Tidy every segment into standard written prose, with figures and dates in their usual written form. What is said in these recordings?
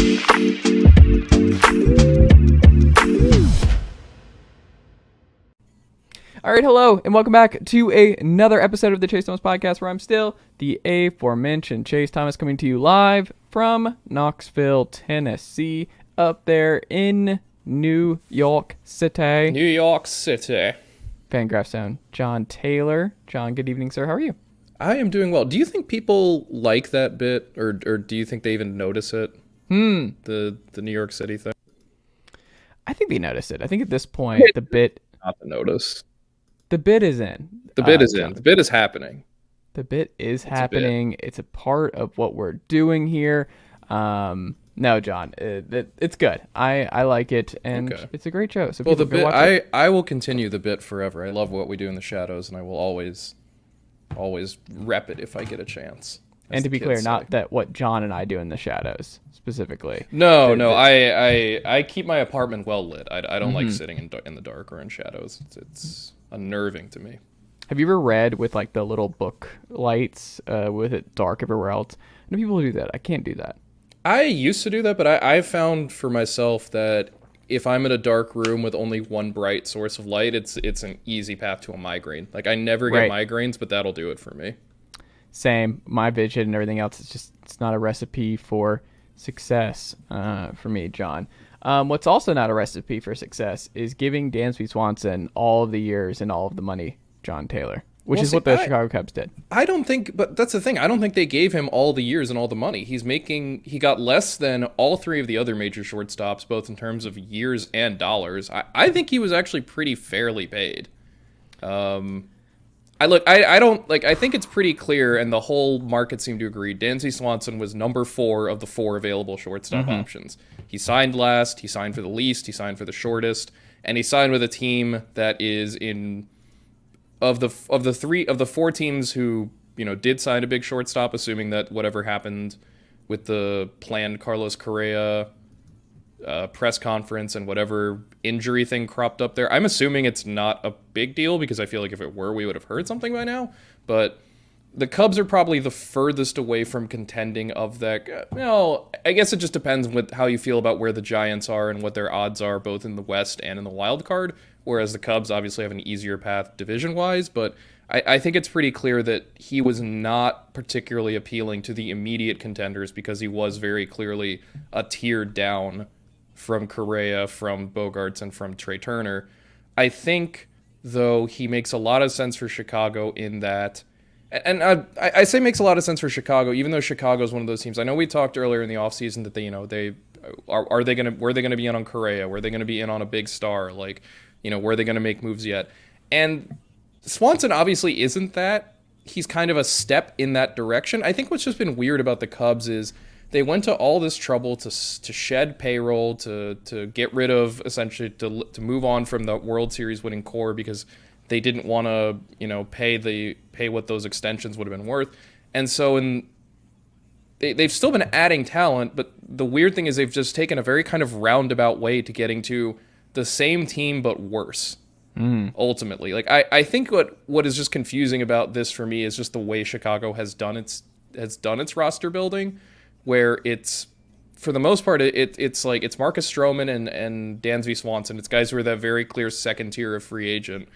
All right, hello, and welcome back to another episode of the Chase Thomas Podcast, where I'm still the aforementioned Chase Thomas, coming to you live from Knoxville, Tennessee, up there in New York City. New York City. Fangraphs Jon Tayler. John, good evening, sir. How are you? I am doing well. Do you think people like that bit, or do you think they even notice it? The New York City thing? I think they notice it. I think at this point, the bit... Not to notice. The bit is in. The bit is in. The bit is happening. The bit is happening. It's a part of what we're doing here. No, John, it's good. I like it, and It's a great show. So well, the bit, I will continue the bit forever. I love what we do in the shadows, and I will always rep it if I get a chance. And to be clear, not that what John and I do in the shadows specifically. No. I keep my apartment well lit. I don't like sitting in the dark or in shadows. It's unnerving to me. Have you ever read with like the little book lights with it dark everywhere else? No people do that. I can't do that. I used to do that, but I've found for myself that if I'm in a dark room with only one bright source of light, it's an easy path to a migraine. Like I never get migraines, but that'll do it for me. Same. My vision and everything else, it's not a recipe for success for me, John. What's also not a recipe for success is giving Dansby Swanson all of the years and all of the money, Jon Tayler, which is what the Chicago Cubs did. I don't think, but that's the thing. I don't think they gave him all the years and all the money. He got less than all three of the other major shortstops, both in terms of years and dollars. I think he was actually pretty fairly paid. I think it's pretty clear, and the whole market seemed to agree. Dansby Swanson was number 4 of the 4 available shortstop options. He signed last, he signed for the least, he signed for the shortest, and he signed with a team that is of the 4 teams who, did sign a big shortstop, assuming that whatever happened with the planned Carlos Correa press conference and whatever injury thing cropped up there. I'm assuming it's not a big deal because I feel like if it were, we would have heard something by now. But the Cubs are probably the furthest away from contending of that. I guess it just depends with how you feel about where the Giants are and what their odds are, both in the West and in the wild card. Whereas the Cubs obviously have an easier path division-wise, but I think it's pretty clear that he was not particularly appealing to the immediate contenders because he was very clearly a tier down from Correa, from Bogarts, and from Trey Turner. I think, though, he makes a lot of sense for Chicago in that, and I say makes a lot of sense for Chicago, even though Chicago is one of those teams. I know we talked earlier in the offseason that were they going to be in on Correa? Were they going to be in on a big star? Were they going to make moves yet? And Swanson obviously isn't that. He's kind of a step in that direction. I think what's just been weird about the Cubs is they went to all this trouble to shed payroll, to get rid of, essentially, to move on from the World Series winning core because they didn't want to, pay what those extensions would have been worth. And so they've still been adding talent, but the weird thing is they've just taken a very kind of roundabout way to getting to the same team but worse. Ultimately. I think what is just confusing about this for me is just the way Chicago has done its roster building, where it's, for the most part, it's Marcus Stroman and Dansby Swanson. It's guys who are that very clear second tier of free agent,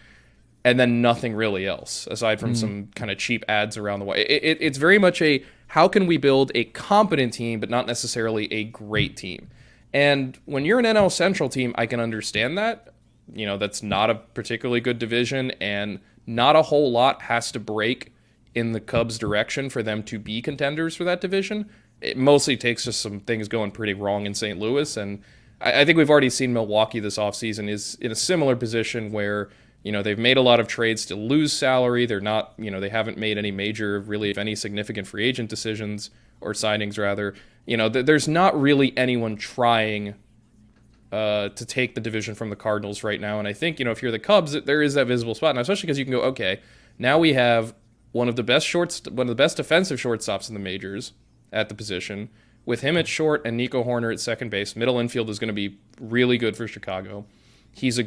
and then nothing really else, aside from some kind of cheap ads around the way. It's very much how can we build a competent team, but not necessarily a great team. And when you're an NL Central team, I can understand that. That's not a particularly good division, and not a whole lot has to break in the Cubs' direction for them to be contenders for that division. It mostly takes just some things going pretty wrong in St. Louis, and I think we've already seen Milwaukee this offseason is in a similar position where, they've made a lot of trades to lose salary. They're not, they haven't made any major, really, if any, significant free agent decisions or signings, rather. There's not really anyone trying to take the division from the Cardinals right now, and I think, if you're the Cubs, there is that visible spot, and especially because you can go, okay, now we have one of the best defensive shortstops in the majors at the position, with him at short and Nico Horner at second base. Middle infield is going to be really good for Chicago. He's a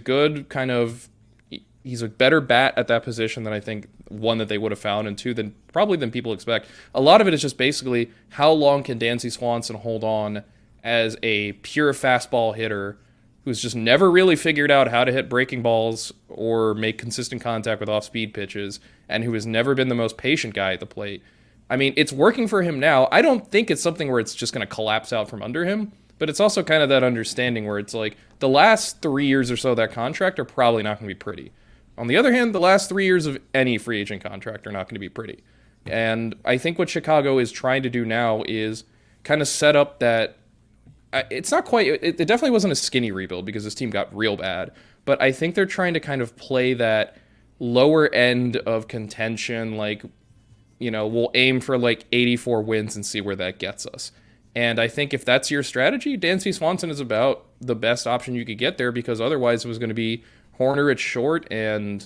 better bat at that position than I think, one, that they would have found, and two, than people expect. A lot of it is just basically how long can Dansby Swanson hold on as a pure fastball hitter who's just never really figured out how to hit breaking balls or make consistent contact with off-speed pitches, and who has never been the most patient guy at the plate. I mean, it's working for him now. I don't think it's something where it's just going to collapse out from under him, but it's also kind of that understanding where it's like the last 3 years or so of that contract are probably not going to be pretty. On the other hand, the last 3 years of any free agent contract are not going to be pretty. And I think what Chicago is trying to do now is kind of set up that it's not quite, it definitely wasn't a skinny rebuild because this team got real bad, but I think they're trying to kind of play that lower end of contention, like, you know, we'll aim for like 84 wins and see where that gets us. And I think if that's your strategy, Dansby Swanson is about the best option you could get there, because otherwise it was going to be Horner at short and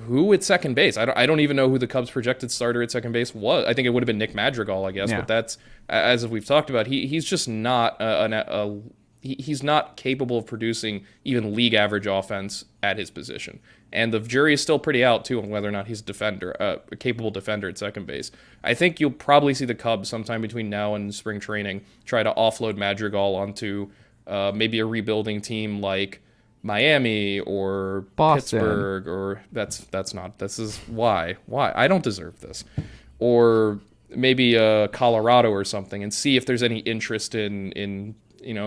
who at second base? I don't even know who the Cubs' projected starter at second base was. I think it would have been Nick Madrigal, I guess. Yeah. But that's, as we've talked about, he's just not he's not capable of producing even league average offense at his position. And the jury is still pretty out too on whether or not he's a capable defender at second base. I think you'll probably see the Cubs sometime between now and spring training try to offload Madrigal onto maybe a rebuilding team like Miami or Boston. Pittsburgh, or this is why I don't deserve this, or maybe Colorado or something, and see if there's any interest in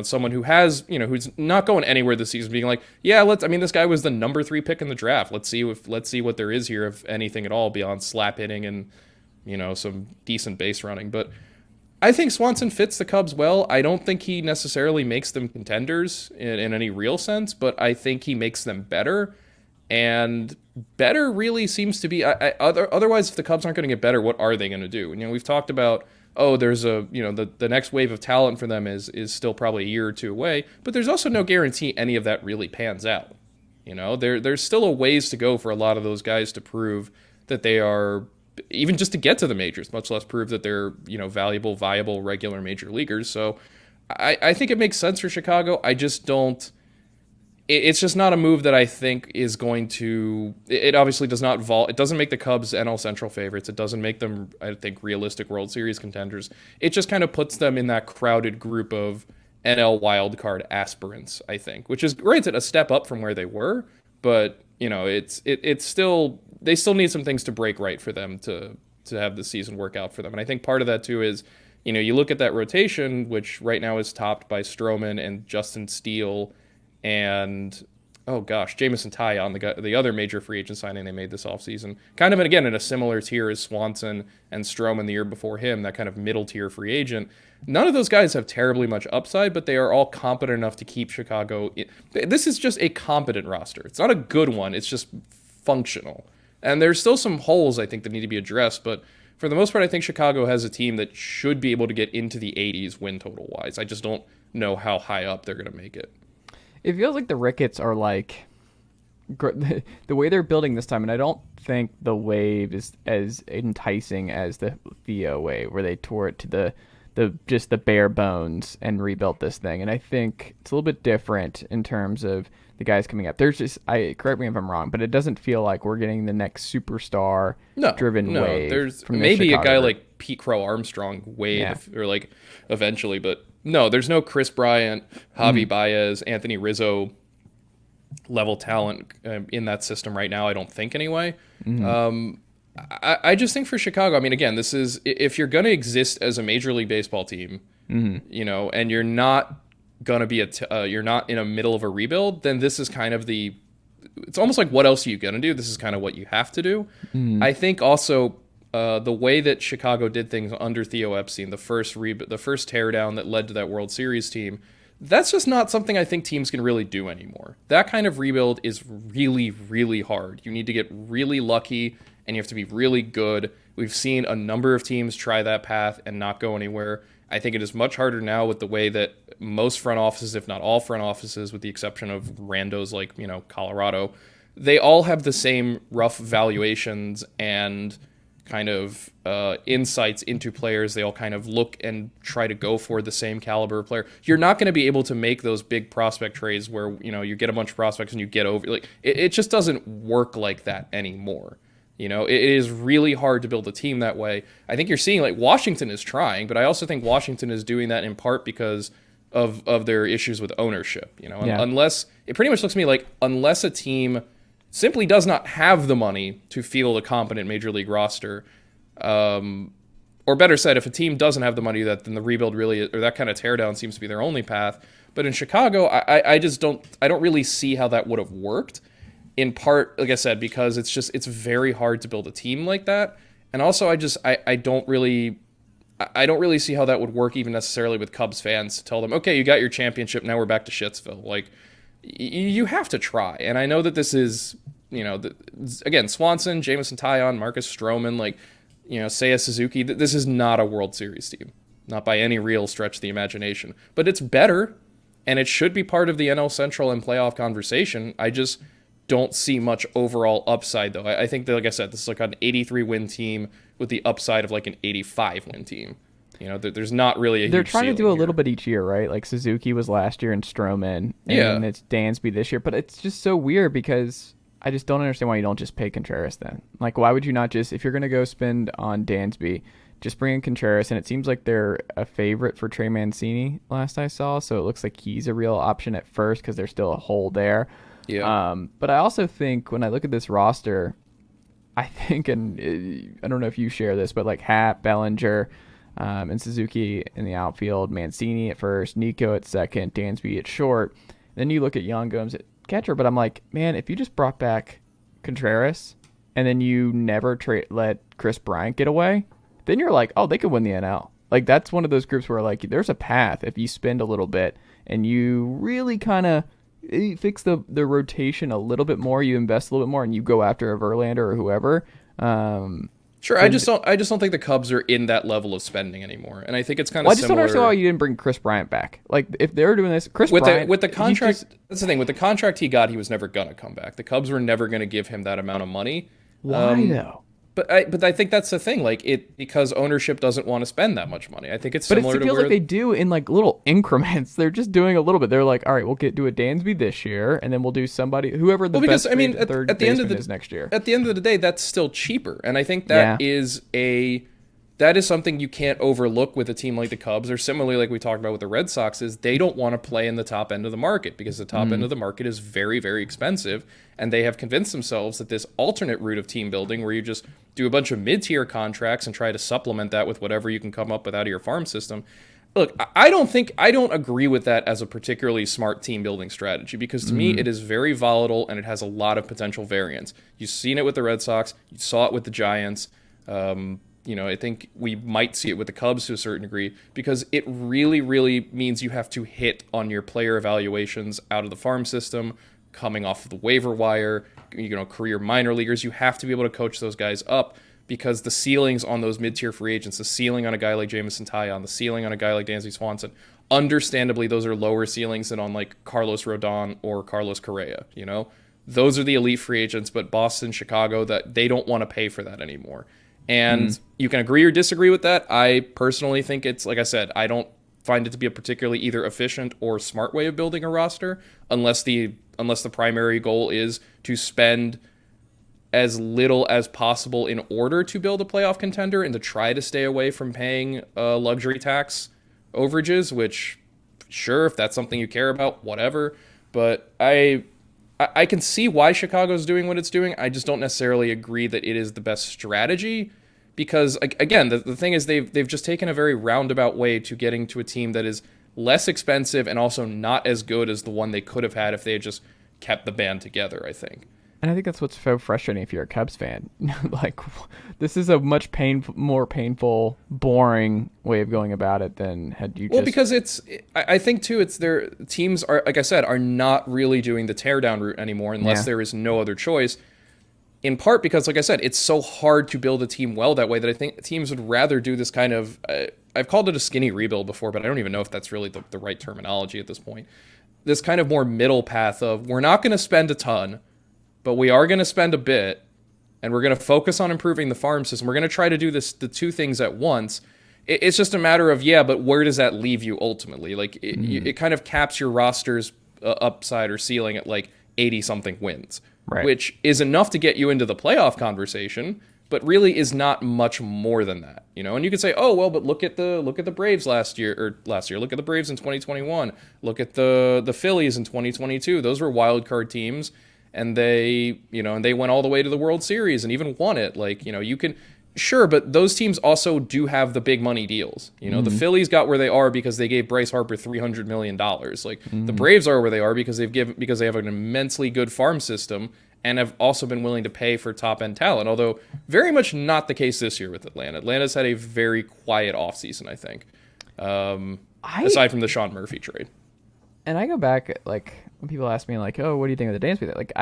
someone who has, who's not going anywhere this season, being like, yeah, this guy was the number 3 pick in the draft. Let's see what there is here, if anything at all, beyond slap hitting and some decent base running. But I think Swanson fits the Cubs well. I don't think he necessarily makes them contenders in any real sense, but I think he makes them better. And better really seems to be, otherwise, if the Cubs aren't going to get better, what are they going to do? And, we've talked about, there's the next wave of talent for them is still probably a year or two away, but there's also no guarantee any of that really pans out. There's still a ways to go for a lot of those guys to prove that they are, even just to get to the majors, much less prove that they're, valuable, viable, regular major leaguers. So I think it makes sense for Chicago. I just don't, it's just not a move that I think is going to, it obviously does not it doesn't make the Cubs NL Central favorites. It doesn't make them, I think, realistic World Series contenders. It just kind of puts them in that crowded group of NL wildcard aspirants, I think, which is, granted, a step up from where they were, but, it's still, they still need some things to break right for them to have the season work out for them. And I think part of that too is, you look at that rotation, which right now is topped by Stroman and Justin Steele and, Jamison Taillon, the other major free agent signing they made this offseason. Kind of, again, in a similar tier as Swanson and Stroman the year before him, that kind of middle tier free agent. None of those guys have terribly much upside, but they are all competent enough to keep Chicago. This is just a competent roster. It's not a good one. It's just functional. And there's still some holes, I think, that need to be addressed, but for the most part, I think Chicago has a team that should be able to get into the 80s win total-wise. I just don't know how high up they're going to make it. It feels like the Ricketts are like the way they're building this time, and I don't think the wave is as enticing as the Theo wave, where they tore it to the just the bare bones and rebuilt this thing. And I think it's a little bit different in terms of the guys coming up. There's just, correct me if I'm wrong, but it doesn't feel like we're getting the next superstar driven wave. There's from maybe Chicago a guy like Pete Crow Armstrong wave, or like eventually, but no, there's no Chris Bryant, Javi Baez, Anthony Rizzo level talent in that system right now. I don't think anyway. I just think for Chicago, again, this is, if you're going to exist as a Major League Baseball team, and you're not going to be you're not in the middle of a rebuild, then this is kind of it's almost like, what else are you going to do? This is kind of what you have to do. I think also the way that Chicago did things under Theo Epstein, the first teardown that led to that World Series team, that's just not something I think teams can really do anymore. That kind of rebuild is really, really hard. You need to get really lucky, and you have to be really good. We've seen a number of teams try that path and not go anywhere. I think it is much harder now with the way that most front offices, if not all front offices, with the exception of randos like, Colorado, they all have the same rough valuations and kind of insights into players. They all kind of look and try to go for the same caliber of player. You're not going to be able to make those big prospect trades where, you get a bunch of prospects and you get over. Like, it just doesn't work like that anymore. It is really hard to build a team that way. I think you're seeing like Washington is trying, but I also think Washington is doing that in part because of their issues with ownership. Unless it pretty much looks to me like unless a team simply does not have the money to field a competent major league roster, or better said, if a team doesn't have the money, then the rebuild really, or that kind of teardown seems to be their only path. But in Chicago, I don't really see how that would have worked. In part, like I said, because it's very hard to build a team like that. And also I don't really see how that would work even necessarily with Cubs fans to tell them, okay, you got your championship, now we're back to Shitsville. Like, you have to try. And I know that this is, again, Swanson, Jameson Taillon, Marcus Stroman, like, Seiya Suzuki, this is not a World Series team. Not by any real stretch of the imagination. But it's better, and it should be part of the NL Central and playoff conversation. I just don't see much overall upside, though. I think that, like I said, this is like an 83-win team with the upside of like an 85-win team. There's not really a They're huge trying to do a here. little bit each year, right? Like Suzuki was last year and Stroman, and it's Dansby this year. But it's just so weird because I just don't understand why you don't just pay Contreras then. Like, why would you not just, if you're going to go spend on Dansby, just bring in Contreras? And it seems like they're a favorite for Trey Mancini last I saw, so it looks like he's a real option at first because there's still a hole there. Yeah. But I also think when I look at this roster, I think, and I don't know if you share this, but like Happ, Bellinger, and Suzuki in the outfield, Mancini at first, Nico at second, Dansby at short. Then you look at Young Gomes at catcher, but I'm like, man, if you just brought back Contreras and then you never let Chris Bryant get away, then you're like, oh, they could win the NL. Like, that's one of those groups where like there's a path if you spend a little bit and you really kind of fix the rotation a little bit more, you invest a little bit more, and you go after a Verlander or whoever. Sure, I just don't think the Cubs are in that level of spending anymore, and I think it's kind of. I just don't understand why you didn't bring Chris Bryant back. Like, if they're doing this, Bryant with the contract. That's the thing with the contract he got, he was never gonna come back. The Cubs were never gonna give him that amount of money. Why though? But I think that's the thing. Like, because ownership doesn't want to spend that much money. I think it's similar to it feels where like they do in like little increments. They're just doing a little bit. They're like, all right, we'll do a Dansby this year, and then we'll do whoever the best third baseman is next year. At the end of the day, that's still cheaper, and I think that is something you can't overlook with a team like the Cubs, or similarly like we talked about with the Red Sox, is they don't want to play in the top end of the market because the top end of the market is very, very expensive, and they have convinced themselves that this alternate route of team building where you just do a bunch of mid-tier contracts and try to supplement that with whatever you can come up with out of your farm system. Look, I don't agree with that as a particularly smart team building strategy because to me it is very volatile and it has a lot of potential variance. You've seen it with the Red Sox, you saw it with the Giants. I think we might see it with the Cubs to a certain degree because it really, really means you have to hit on your player evaluations out of the farm system, coming off of the waiver wire, career minor leaguers. You have to be able to coach those guys up because the ceilings on those mid-tier free agents, the ceiling on a guy like Jameson Taillon, the ceiling on a guy like Dansby Swanson, understandably, those are lower ceilings than on like Carlos Rodon or Carlos Correa. Those are the elite free agents, but Boston, Chicago, that they don't want to pay for that anymore. And you can agree or disagree with that. I personally think it's, like I said, I don't find it to be a particularly either efficient or smart way of building a roster unless the primary goal is to spend as little as possible in order to build a playoff contender and to try to stay away from paying luxury tax overages, which, sure, if that's something you care about, whatever. But I can see why Chicago's doing what it's doing. I just don't necessarily agree that it is the best strategy because, again, the thing is they've just taken a very roundabout way to getting to a team that is less expensive and also not as good as the one they could have had if they had just kept the band together, I think. And I think that's what's so frustrating if you're a Cubs fan. Like, this is a much more painful, boring way of going about it than had you Well, because I think, too, it's their teams are, like I said, are not really doing the teardown route anymore unless there is no other choice. In part because, like I said, it's so hard to build a team well that way that I think teams would rather do this kind of, I've called it a skinny rebuild before, but I don't even know if that's really the right terminology at this point. This kind of more middle path of we're not going to spend a ton, but we are going to spend a bit, and we're going to focus on improving the farm system. We're going to try to do the two things at once. It's just a matter of, but where does that leave you ultimately? Like, it kind of caps your roster's upside or ceiling at, like, 80-something wins. Right. which is enough to get you into the playoff conversation, but really is not much more than that, you know. And you could say, oh well, but look at the Braves last year. Look at the Braves in 2021. Look at the Phillies in 2022. Those were wild card teams, and they went all the way to the World Series and even won it. Like, you know, you can. Sure, but those teams also do have the big money deals. You know, the Phillies got where they are because they gave Bryce Harper $300 million. Like, the Braves are where they are because they have an immensely good farm system and have also been willing to pay for top-end talent, although very much not the case this year with Atlanta. Atlanta's had a very quiet offseason, I think, aside from the Sean Murphy trade. And I go back, like, when people ask me, like, oh, what do you think of the Dansby? Like,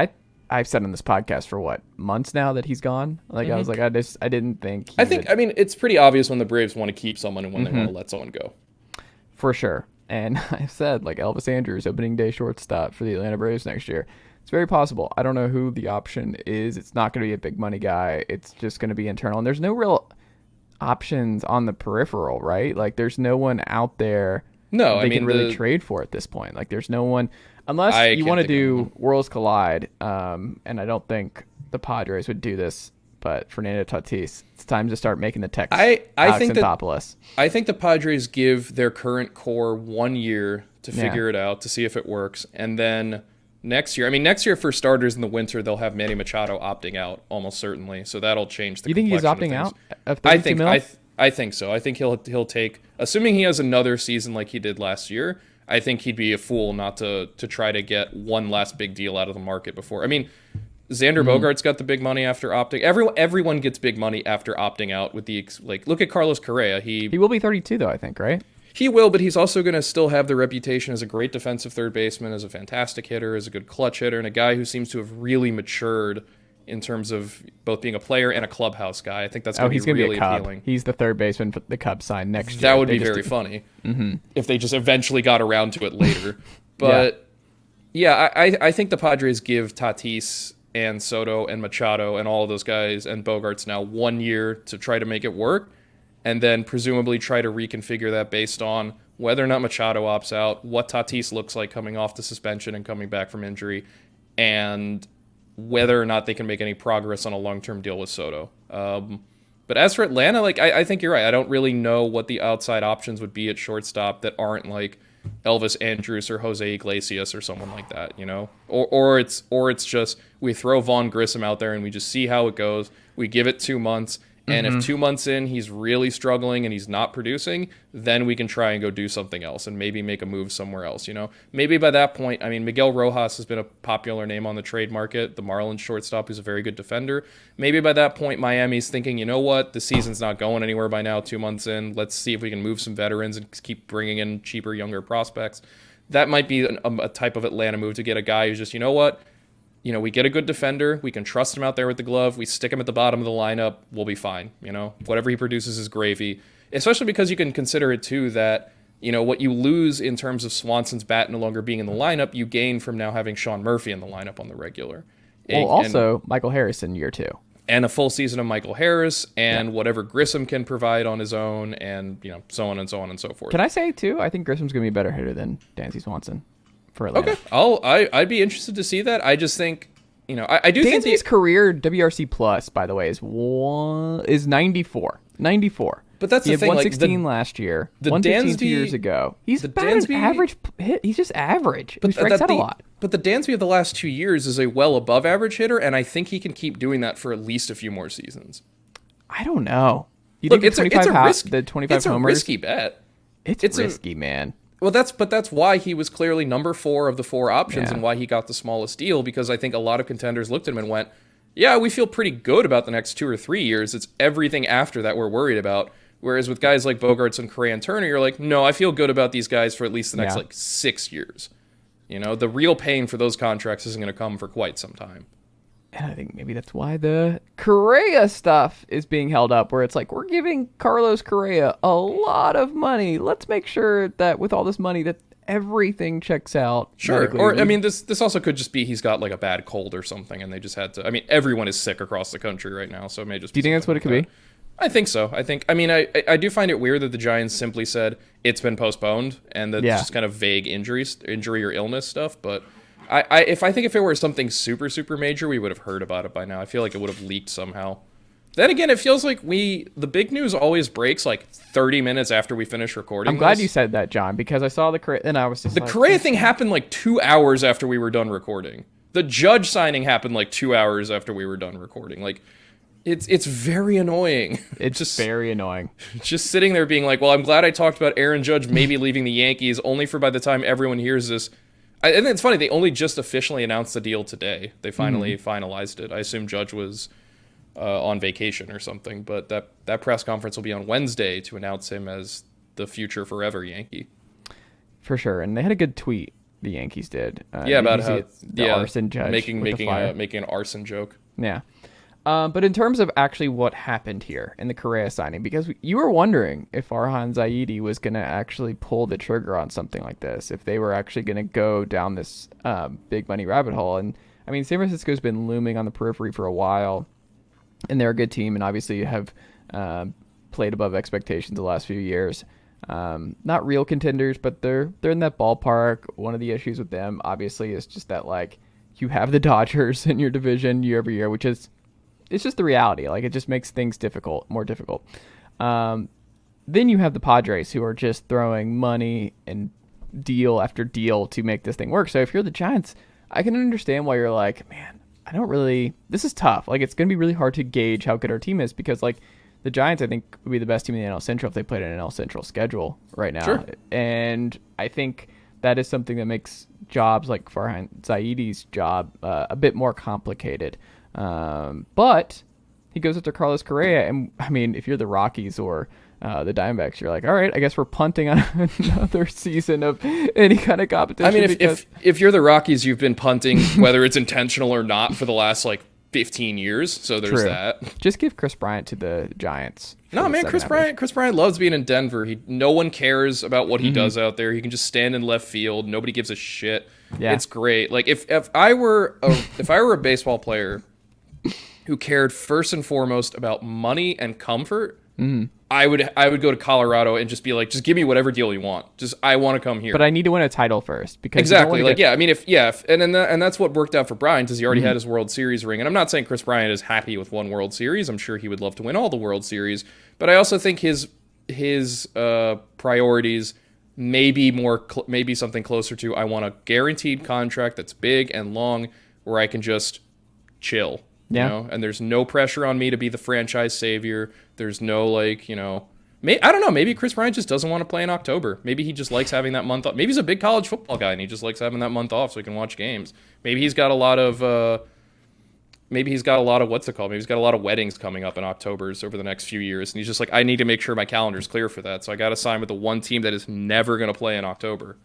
I've said on this podcast for months now that he's gone. Like, I was like, I didn't think. I mean, it's pretty obvious when the Braves want to keep someone and when they want to let someone go. For sure. And I've said, like, Elvis Andrews, opening day shortstop for the Atlanta Braves next year. It's very possible. I don't know who the option is. It's not going to be a big money guy. It's just going to be internal. And there's no real options on the peripheral, right? Like, there's no one out there they can really trade for at this point. Like, there's no one. Unless you want to do Worlds Collide, and I don't think the Padres would do this, but Fernando Tatis, it's time to start making the text. I think the Padres give their current core 1 year to figure it out, to see if it works, and then next year for starters in the winter, they'll have Manny Machado opting out almost certainly, so that'll change the. You think he's opting out? I think so. I think he'll take, assuming he has another season like he did last year. I think he'd be a fool not to try to get one last big deal out of the market before. I mean, Xander Bogaerts got the big money after opting. Everyone gets big money after opting out. Look at Carlos Correa. He will be 32 though, I think, right? He will, but he's also going to still have the reputation as a great defensive third baseman, as a fantastic hitter, as a good clutch hitter, and a guy who seems to have really matured in terms of both being a player and a clubhouse guy. I think that's going to be really appealing. He's the third baseman for the Cubs sign next year. That would be very funny if they just eventually got around to it later. But I think the Padres give Tatis and Soto and Machado and all of those guys and Bogaerts now 1 year to try to make it work, and then presumably try to reconfigure that based on whether or not Machado opts out, what Tatis looks like coming off the suspension and coming back from injury, and whether or not they can make any progress on a long-term deal with Soto. But as for Atlanta, like I think you're right. I don't really know what the outside options would be at shortstop that aren't like Elvis Andrus or Jose Iglesias or someone like that, you know? Or it's just we throw Vaughn Grissom out there and we just see how it goes. We give it 2 months. And if 2 months in he's really struggling and he's not producing, then we can try and go do something else and maybe make a move somewhere else, you know? Maybe by that point, I mean, Miguel Rojas has been a popular name on the trade market, the Marlins shortstop who's a very good defender. Maybe by that point, Miami's thinking, you know what, the season's not going anywhere by now, 2 months in. Let's see if we can move some veterans and keep bringing in cheaper, younger prospects. That might be a type of Atlanta move to get a guy who's just, you know what, you know, we get a good defender. We can trust him out there with the glove. We stick him at the bottom of the lineup. We'll be fine. You know, whatever he produces is gravy, especially because you can consider it, too, that, you know, what you lose in terms of Swanson's bat no longer being in the lineup, you gain from now having Sean Murphy in the lineup on the regular. Well, also Michael Harris in year 2. And a full season of Michael Harris and whatever Grissom can provide on his own and, you know, so on and so on and so forth. Can I say, too, I think Grissom's going to be a better hitter than Dansby Swanson. For Atlanta. Okay, I'd be interested to see that. I just think, you know, I do think Dansby's career WRC plus, by the way, is 94. 94. But that's the thing. 116 last year. 115 2 years ago. He's about an average hit. He's just average. He strikes out a lot. But the Dansby of the last 2 years is a well above average hitter, and I think he can keep doing that for at least a few more seasons. I don't know. Look, it's a risk. The 25 it's a homers. Risky bet. It's risky, man. Well, that's why he was clearly number 4 of the 4 options and why he got the smallest deal, because I think a lot of contenders looked at him and went, yeah, we feel pretty good about the next 2 or 3 years. It's everything after that we're worried about. Whereas with guys like Bogaerts and Correa and Turner, you're like, no, I feel good about these guys for at least the next 6 years. You know, the real pain for those contracts isn't going to come for quite some time. And I think maybe that's why the Correa stuff is being held up, where it's like, we're giving Carlos Correa a lot of money. Let's make sure that with all this money that everything checks out. Sure. Medically. Or, I mean, this also could just be he's got like a bad cold or something, and they just had to. I mean, everyone is sick across the country right now, so it may just be. Do you think that's what it could be? I think so. I mean, I do find it weird that the Giants simply said it's been postponed, and that it's just kind of vague injury or illness stuff, but I think if it were something super, super major, we would have heard about it by now. I feel like it would have leaked somehow. Then again, it feels like the big news always breaks like 30 minutes after we finish recording. I'm glad you said that, John, because I saw the Correa, and I was just the Correa thing happened like 2 hours after we were done recording. The Judge signing happened like 2 hours after we were done recording. Like, it's very annoying. It's just very annoying. Just sitting there being like, well, I'm glad I talked about Aaron Judge maybe leaving the Yankees, only for by the time everyone hears this. And it's funny, they only just officially announced the deal today. They finally finalized it. I assume Judge was on vacation or something, but that press conference will be on Wednesday to announce him as the future forever Yankee. For sure, and they had a good tweet. The Yankees did. About how the arson judge making an arson joke. Yeah. But in terms of actually what happened here in the Correa signing, because you were wondering if Farhan Zaidi was going to actually pull the trigger on something like this, if they were actually going to go down this big money rabbit hole. And I mean, San Francisco's been looming on the periphery for a while, and they're a good team, and obviously have played above expectations the last few years. Not real contenders, but they're in that ballpark. One of the issues with them, obviously, is just that like you have the Dodgers in your division year over year, which is it's just the reality. Like it just makes things more difficult. Then you have the Padres, who are just throwing money and deal after deal to make this thing work. So if you're the Giants, I can understand why you're like, man, this is tough. Like it's going to be really hard to gauge how good our team is because like the Giants, I think, would be the best team in the NL Central if they played an NL Central schedule right now. Sure. And I think that is something that makes jobs like Farhan Zaidi's job a bit more complicated. But he goes after Carlos Correa. And, I mean, if you're the Rockies or the Diamondbacks, you're like, all right, I guess we're punting on another season of any kind of competition. I mean, if you're the Rockies, you've been punting, whether it's intentional or not, for the last, 15 years, so there's that. Just give Chris Bryant to the Giants. No, man, Chris Bryant loves being in Denver. No one cares about what he does out there. He can just stand in left field. Nobody gives a shit. Yeah. It's great. Like if I were a baseball player who cared first and foremost about money and comfort, I would go to Colorado and just be like, just give me whatever deal you want. Just I want to come here. But I need to win a title first because exactly. And that's what worked out for Bryant is he already had his World Series ring. And I'm not saying Chris Bryant is happy with one World Series. I'm sure he would love to win all the World Series. But I also think his priorities maybe something closer to I want a guaranteed contract that's big and long where I can just chill. Yeah. You know? And there's no pressure on me to be the franchise savior. There's no I don't know. Maybe Chris Bryant just doesn't want to play in October. Maybe he just likes having that month off. Maybe he's a big college football guy and he just likes having that month off so he can watch games. Maybe he's got a lot of Maybe he's got a lot of Maybe he's got a lot of weddings coming up in Octobers over the next few years, and he's just like, I need to make sure my calendar's clear for that. So I got to sign with the one team that is never going to play in October.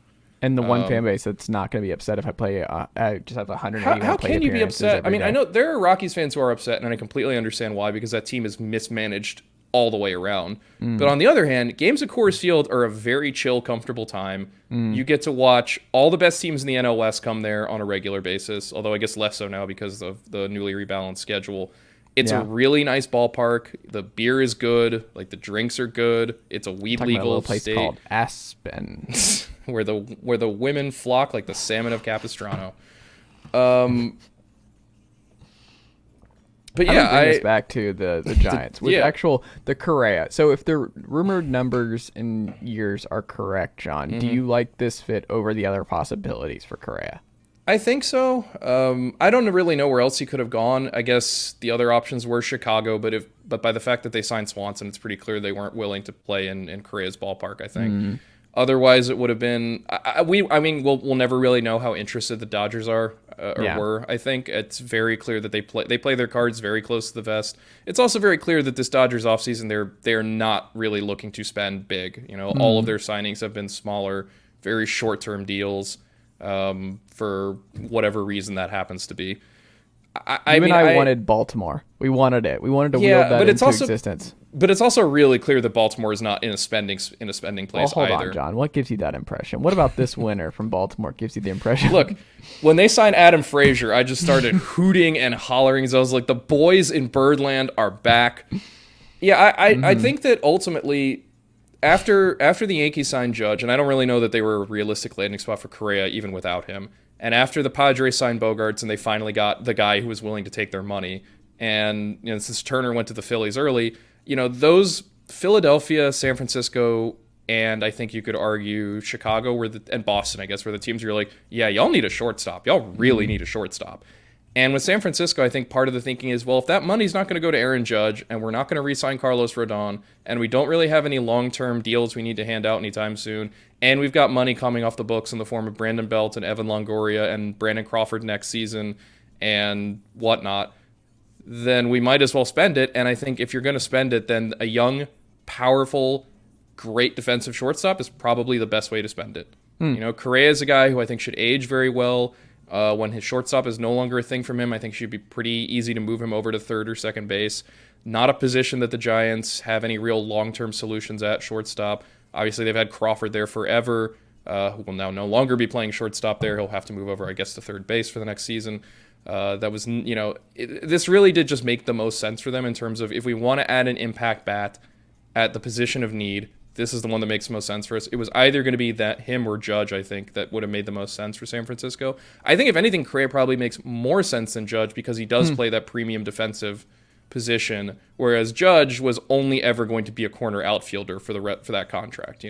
And the one fan base that's not going to be upset if I play, I just have 180. How can you be upset? I mean, I know there are Rockies fans who are upset, and I completely understand why, because that team is mismanaged all the way around. But on the other hand, games at Coors Field are a very chill, comfortable time. You get to watch all the best teams in the NL West come there on a regular basis, although I guess less so now because of the newly rebalanced schedule. It's a really nice ballpark. The beer is good. Like, the drinks are good. It's a weed legal about a little place state called Aspen, where the women flock like the salmon of Capistrano. But yeah, I bring this back to the Giants with the Correa. So if the rumored numbers and years are correct, John, do you like this fit over the other possibilities for Correa? I think so. I don't really know where else he could have gone. I guess the other options were Chicago, but by the fact that they signed Swanson, it's pretty clear they weren't willing to play in Correa's ballpark, I think. Otherwise, it would have been. We'll never really know how interested the Dodgers are were. I think it's very clear that they play their cards very close to the vest. It's also very clear that this Dodgers offseason, they're not really looking to spend big. All of their signings have been smaller, very short-term deals, for whatever reason that happens to be. I wanted Baltimore. We wanted it. We wanted to wield that into existence. But it's also really clear that Baltimore is not in a spending place hold either. On, John. What gives you that impression? What about this winner from Baltimore gives you the impression? Look, when they signed Adam Frazier, I just started hooting and hollering. I was like, the boys in Birdland are back. Yeah, I think that ultimately, after the Yankees signed Judge, and I don't really know that they were a realistic landing spot for Correa even without him. And after the Padres signed Bogarts and they finally got the guy who was willing to take their money, and since Turner went to the Phillies early, those Philadelphia, San Francisco, and I think you could argue Chicago and Boston, I guess, were the teams where you're like, yeah, y'all need a shortstop. Y'all really need a shortstop. And with San Francisco, I think part of the thinking is, well, if that money's not going to go to Aaron Judge, and we're not going to re-sign Carlos Rodon, and we don't really have any long-term deals we need to hand out anytime soon, and we've got money coming off the books in the form of Brandon Belt and Evan Longoria and Brandon Crawford next season and whatnot, then we might as well spend it. And I think if you're going to spend it, then a young, powerful, great defensive shortstop is probably the best way to spend it. Correa is a guy who I think should age very well. When his shortstop is no longer a thing from him, I think it should be pretty easy to move him over to third or second base. Not a position that the Giants have any real long-term solutions at shortstop. Obviously, they've had Crawford there forever, who will now no longer be playing shortstop there. He'll have to move over, I guess, to third base for the next season. This really did just make the most sense for them in terms of if we want to add an impact bat at the position of need, this is the one that makes the most sense for us. It was either going to be that him or Judge, I think, that would have made the most sense for San Francisco. I think, if anything, Correa probably makes more sense than Judge because he does play that premium defensive position, whereas Judge was only ever going to be a corner outfielder for that contract.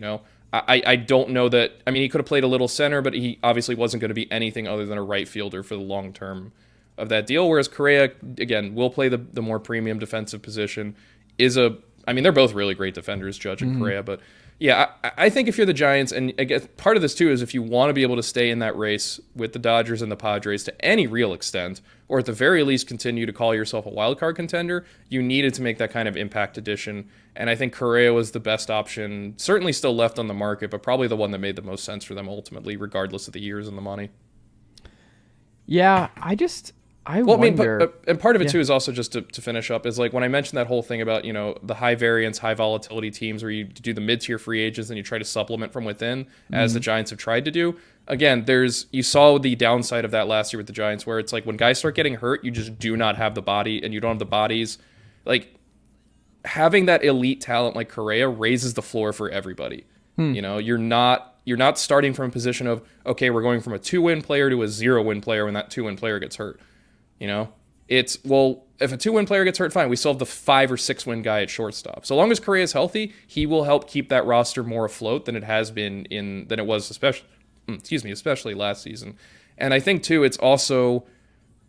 I don't know that. I mean, he could have played a little center, but he obviously wasn't going to be anything other than a right fielder for the long term of that deal. Whereas Correa, again, will play the more premium defensive position. They're both really great defenders, Judge and Correa. But yeah, I think if you're the Giants, and I guess part of this too is if you want to be able to stay in that race with the Dodgers and the Padres to any real extent, or at the very least continue to call yourself a wild card contender, you needed to make that kind of impact addition. And I think Correa was the best option, certainly still left on the market, but probably the one that made the most sense for them ultimately, regardless of the years and the money. Yeah, wonder. And part of it too is also just to finish up is like when I mentioned that whole thing about the high variance, high volatility teams where you do the mid tier free agents and you try to supplement from within, as the Giants have tried to do. Again, you saw the downside of that last year with the Giants, where it's like when guys start getting hurt, you just do not have the body, and you don't have the bodies. Like having that elite talent like Correa raises the floor for everybody. You're not starting from a position of, okay, we're going from a 2-win player to a 0-win player when that 2-win player gets hurt. It's, well, if a 2-win player gets hurt, fine. We still have the 5 or 6-win guy at shortstop. So long as Correa is healthy, he will help keep that roster more afloat than it has been than it was, especially last season. And I think too, it's also,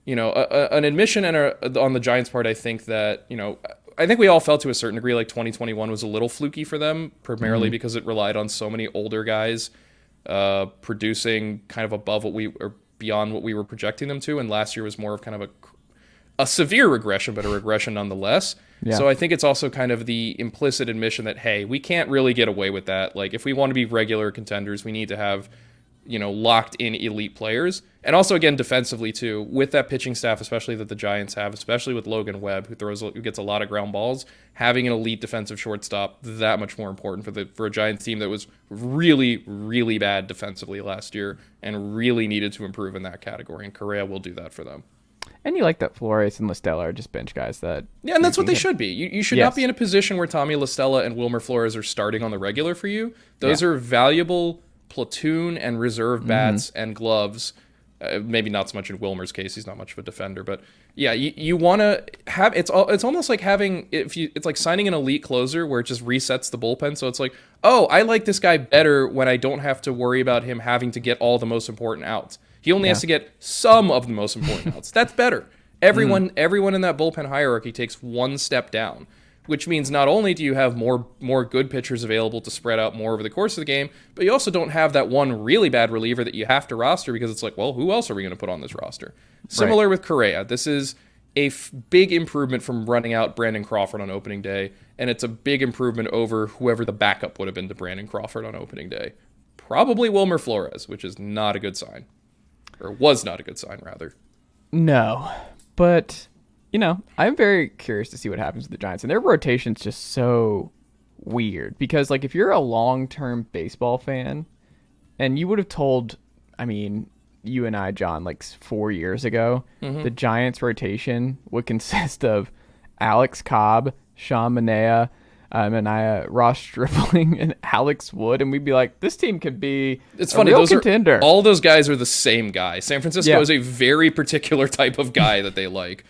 an admission on the Giants' part. I think that, I think we all felt to a certain degree like 2021 was a little fluky for them, primarily because it relied on so many older guys producing kind of above beyond what we were projecting them to, and last year was more of kind of a severe regression, but a regression nonetheless. Yeah. So I think it's also kind of the implicit admission that, hey, we can't really get away with that. Like, if we want to be regular contenders, we need to have, locked in elite players. And also, again, defensively too, with that pitching staff, especially that the Giants have, especially with Logan Webb, who gets a lot of ground balls, having an elite defensive shortstop, that much more important for a Giants team that was really, really bad defensively last year and really needed to improve in that category. And Correa will do that for them. And you like that Flores and LaStella are just bench guys that... Yeah, and that's what they should be. You should not be in a position where Tommy LaStella and Wilmer Flores are starting on the regular for you. Those are valuable platoon and reserve bats and gloves. Maybe not so much in Wilmer's case. He's not much of a defender. But yeah, you want to have... It's almost like having... It's like signing an elite closer where it just resets the bullpen. So it's like, oh, I like this guy better when I don't have to worry about him having to get all the most important outs. He only has to get some of the most important outs. That's better. Everyone in that bullpen hierarchy takes one step down, which means not only do you have more good pitchers available to spread out more over the course of the game, but you also don't have that one really bad reliever that you have to roster because it's like, well, who else are we going to put on this roster? Similar with Correa. This is a big improvement from running out Brandon Crawford on opening day, and it's a big improvement over whoever the backup would have been to Brandon Crawford on opening day. Probably Wilmer Flores, which is not a good sign. Or was not a good sign, rather. No. But, I'm very curious to see what happens with the Giants. And their rotation's just so weird. Because, like, if you're a long-term baseball fan, and you would have told, you and I, John, like 4 years ago, the Giants' rotation would consist of Alex Cobb, Sean Manaea, Mania, Ross Stripling, and Alex Wood, and we'd be like, this team could be it's a funny. real Those contender. all those guys are the same guy. San Francisco Yeah. is a very particular type of guy that they like.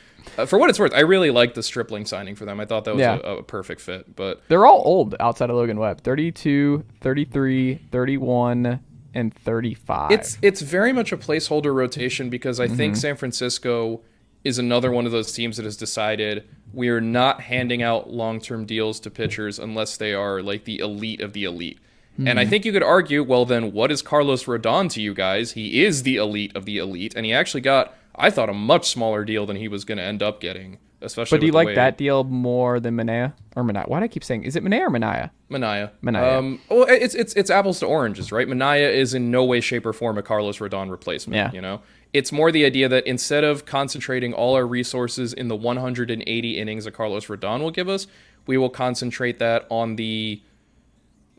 For what it's worth, I really like the Stripling signing for them. I thought that was a perfect fit. But They're all old outside of Logan Webb. 32, 33, 31, and 35. it's very much a placeholder rotation because I think San Francisco is another one of those teams that has decided we are not handing out long-term deals to pitchers unless they are like the elite of the elite. And I think you could argue, well, then what is Carlos Rodon to you guys? He is the elite of the elite, and he actually got, I thought, a much smaller deal than he was going to end up getting. Especially But do you with the like way- that deal more than Mania? Or Mania? Why do I keep saying, is it Mania or Mania? Mania. Mania. Well, it's apples to oranges, right? Mania is in no way, shape, or form a Carlos Rodon replacement. Yeah. You know, it's more the idea that instead of concentrating all our resources in the 180 innings that Carlos Rodon will give us, we will concentrate that on the,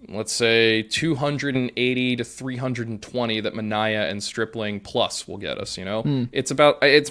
let's say, 280 to 320 that Mania and Stripling plus will get us. You know, it's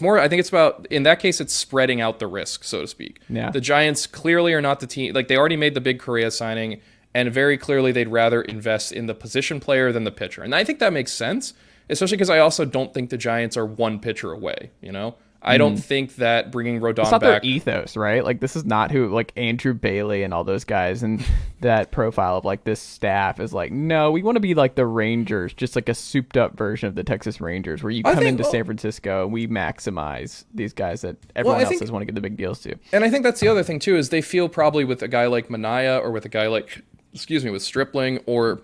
more. I think it's about, in that case, it's spreading out the risk, so to speak. Yeah. The Giants clearly are not the team. Like, they already made the big Correa signing, and very clearly they'd rather invest in the position player than the pitcher. And I think that makes sense, especially because I also don't think the Giants are one pitcher away. You know, I don't think that bringing Rodon It's not back. their ethos, right? Like, this is not who, like, Andrew Bailey and all those guys and that profile of, like, this staff is like, no, we want to be like the Rangers, just like a souped up version of the Texas Rangers where you come into San Francisco and we maximize these guys that everyone else does want to get the big deals to. And I think that's the other thing, too, is they feel probably with a guy like Mania or with a guy like, with Stripling, or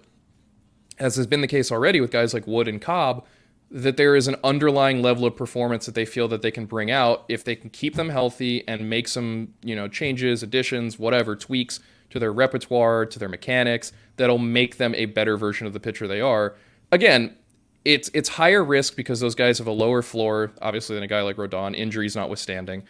as has been the case already with guys like Wood and Cobb, that there is an underlying level of performance that they feel that they can bring out if they can keep them healthy and make some, changes, additions, whatever, tweaks to their repertoire, to their mechanics, that'll make them a better version of the pitcher they are. Again, it's higher risk because those guys have a lower floor, obviously, than a guy like Rodon, injuries notwithstanding,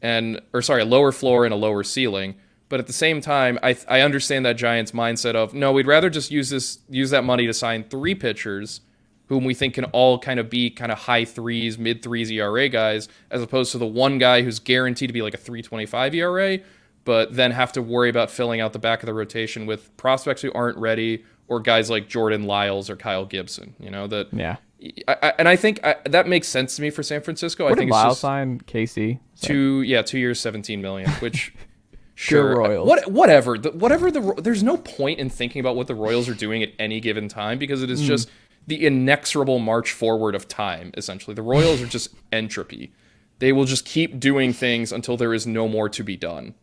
a lower floor and a lower ceiling. But at the same time, I understand that Giants mindset of, no, we'd rather just use that money to sign 3 pitchers whom we think can all kind of be kind of high 3s, mid 3s ERA guys, as opposed to the one guy who's guaranteed to be like a 3.25 ERA, but then have to worry about filling out the back of the rotation with prospects who aren't ready, or guys like Jordan Lyles or Kyle Gibson. Yeah. I think that makes sense to me for San Francisco. What I think did it's Lyles just sign? KC? 2 years, $17 million, which. Sure. Royals. Whatever. There's no point in thinking about what the Royals are doing at any given time because it is just the inexorable march forward of time, essentially. The Royals are just entropy. They will just keep doing things until there is no more to be done.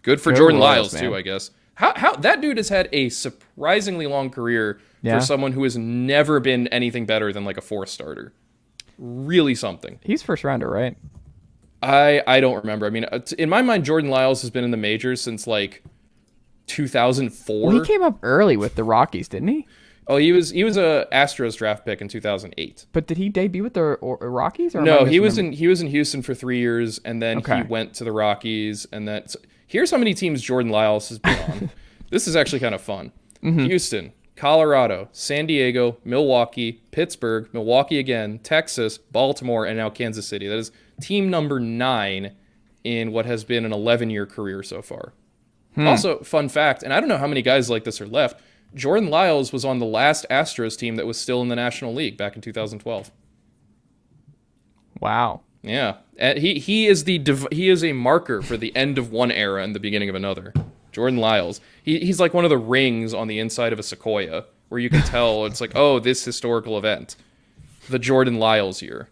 Good for Jordan Lyles, too, I guess. How that dude has had a surprisingly long career for someone who has never been anything better than like a 4 starter. Really something. He's first rounder, right? I don't remember. I mean, in my mind, Jordan Lyles has been in the majors since like 2004. Well, he came up early with the Rockies, didn't he? Oh, he was a Astros draft pick in 2008. But did he debut with the Rockies? Or No, he was in Houston for 3 years, and then Okay. he went to the Rockies. And then here's how many teams Jordan Lyles has been on. This is actually kind of fun. Houston, Colorado, San Diego, Milwaukee, Pittsburgh, Milwaukee again, Texas, Baltimore, and now Kansas City. That is team number 9 in what has been an 11-year career so far. Also, fun fact, and I don't know how many guys like this are left, Jordan Lyles was on the last Astros team that was still in the National League back in 2012. Wow. Yeah, and he is a marker for the end of one era and the beginning of another. Jordan Lyles. He's like one of the rings on the inside of a sequoia where you can tell it's like, oh, this historical event, the Jordan Lyles year.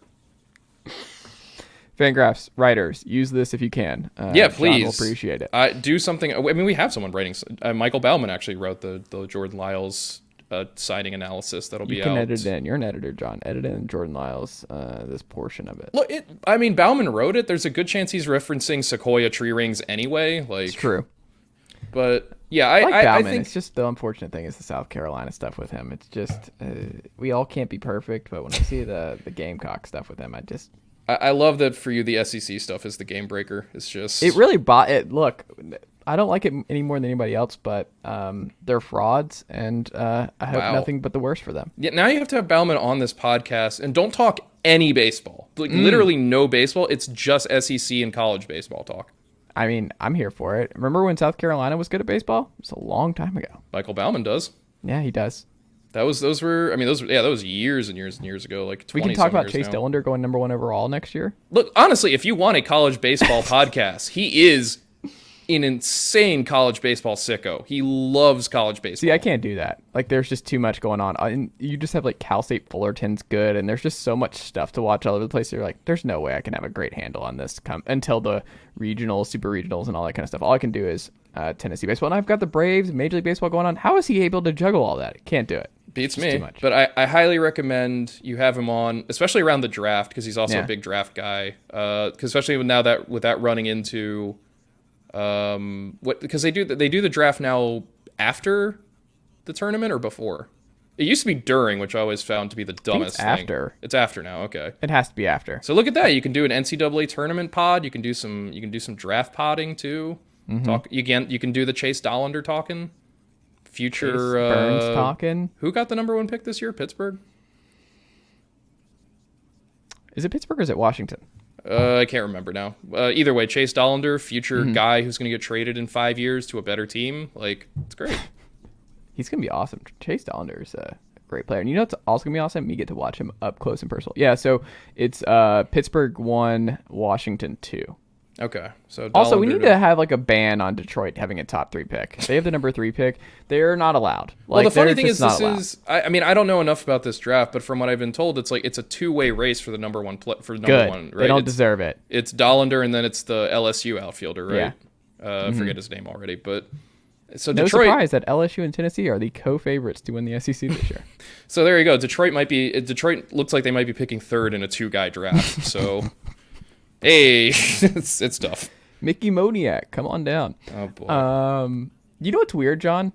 Fangraphs, writers, use this if you can. Yeah, John please. will appreciate it. Do something. I mean, we have someone writing. Michael Bauman actually wrote the Jordan Lyles signing analysis that'll be out. You can edit it in. You're an editor, John. Edit in Jordan Lyles, this portion of it. Look, Bauman wrote it. There's a good chance he's referencing sequoia tree rings anyway. Like, It's true. But yeah, I I Bauman. think It's just the unfortunate thing is the South Carolina stuff with him. It's just we all can't be perfect, but when I see the Gamecock stuff with him, I love that for you. The SEC stuff is the game breaker. It's just it really bought it. Look, I don't like it any more than anybody else, but they're frauds, and I hope nothing but the worst for them. Yeah, now you have to have Bauman on this podcast, and don't talk any baseball. Like literally no baseball. It's just SEC and college baseball talk. I mean, I'm here for it. Remember when South Carolina was good at baseball? It's a long time ago. Michael Baumann does. Yeah, he does. That was years and years and years ago. Like 20 We can talk about years Chase now. Dillender going number 1 overall next year. Look, honestly, if you want a college baseball podcast, he is an insane college baseball sicko. He loves college baseball. See, I can't do that. Like, there's just too much going on. And you just have, like, Cal State Fullerton's good, and there's just so much stuff to watch all over the place. You're like, there's no way I can have a great handle on this until the regionals, super regionals, and all that kind of stuff. All I can do is Tennessee baseball. And I've got the Braves, Major League Baseball going on. How is he able to juggle all that? Can't do it. Beats It's me. too much. But I highly recommend you have him on, especially around the draft, because he's also a big draft guy. Because especially with that running into... because they do the draft now after the tournament or before? It used to be during, which I always found to be the dumbest thing. After. It's after now. Okay. It has to be after. So look at that. You can do an NCAA tournament pod. You can do some draft podding too. Mm-hmm. You can do the Chase Dollander talking. Future Chase Burns talking. Who got the number 1 pick this year? Pittsburgh. Is it Pittsburgh or is it Washington? I can't remember now. Either way, Chase Dollander, future guy who's going to get traded in 5 years to a better team. Like, it's great. He's going to be awesome. Chase Dollander is a great player. And you know what's also going to be awesome? You get to watch him up close and personal. Yeah, so it's Pittsburgh 1, Washington 2. Okay. So also, we need to have like a ban on Detroit having a top 3 pick. They have the number 3 pick. They're not allowed. Well, the funny thing is, I mean, I don't know enough about this draft, but from what I've been told, it's a 2-way race for the number 1 for number Good. 1. Right? They don't deserve it. It's Dollander, and then it's the LSU outfielder, right? Yeah. I forget his name already, but so No Detroit. surprise that LSU and Tennessee are the co-favorites to win the SEC this year. So there you go. Detroit looks like they might be picking 3rd in a 2-guy draft. So hey, it's tough. Mickey Moniak, come on down. Oh boy. You know what's weird, John?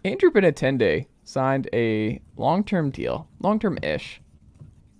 Andrew Benintendi signed a long-term deal, long-term-ish,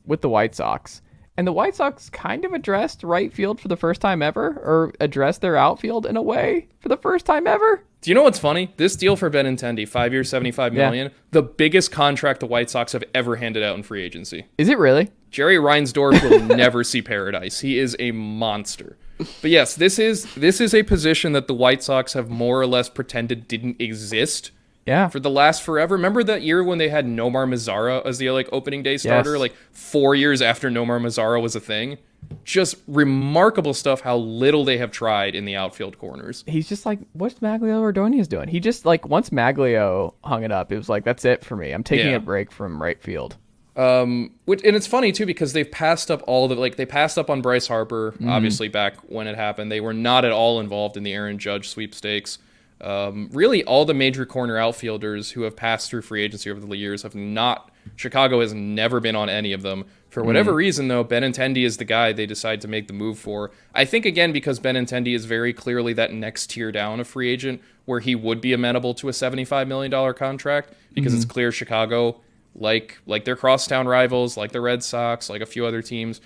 with the White Sox. And the White Sox kind of addressed right field for the first time ever, or addressed their outfield in a way for the first time ever. Do you know what's funny? This deal for Benintendi, 5 years, $75 million, the biggest contract the White Sox have ever handed out in free agency. Is it really? Jerry Reinsdorf will never see paradise. He is a monster. But yes, this is a position that the White Sox have more or less pretended didn't exist. Yeah. For the last forever. Remember that year when they had Nomar Mazara as the opening day starter? Yes. Like 4 years after Nomar Mazara was a thing. Just remarkable stuff how little they have tried in the outfield corners. He's just like, what's Maglio Ordonez doing? He just once Maglio hung it up, it was like, that's it for me. I'm taking a break from right field. And it's funny too because they've passed up they passed up on Bryce Harper, obviously back when it happened. They were not at all involved in the Aaron Judge sweepstakes. Really all the major corner outfielders who have passed through free agency over the years have not. Chicago has never been on any of them. For whatever reason, though, Benintendi is the guy they decide to make the move for. I think, again, because Benintendi is very clearly that next tier down of free agent where he would be amenable to a $75 million contract because it's clear Chicago, like their crosstown rivals, like the Red Sox, like a few other teams,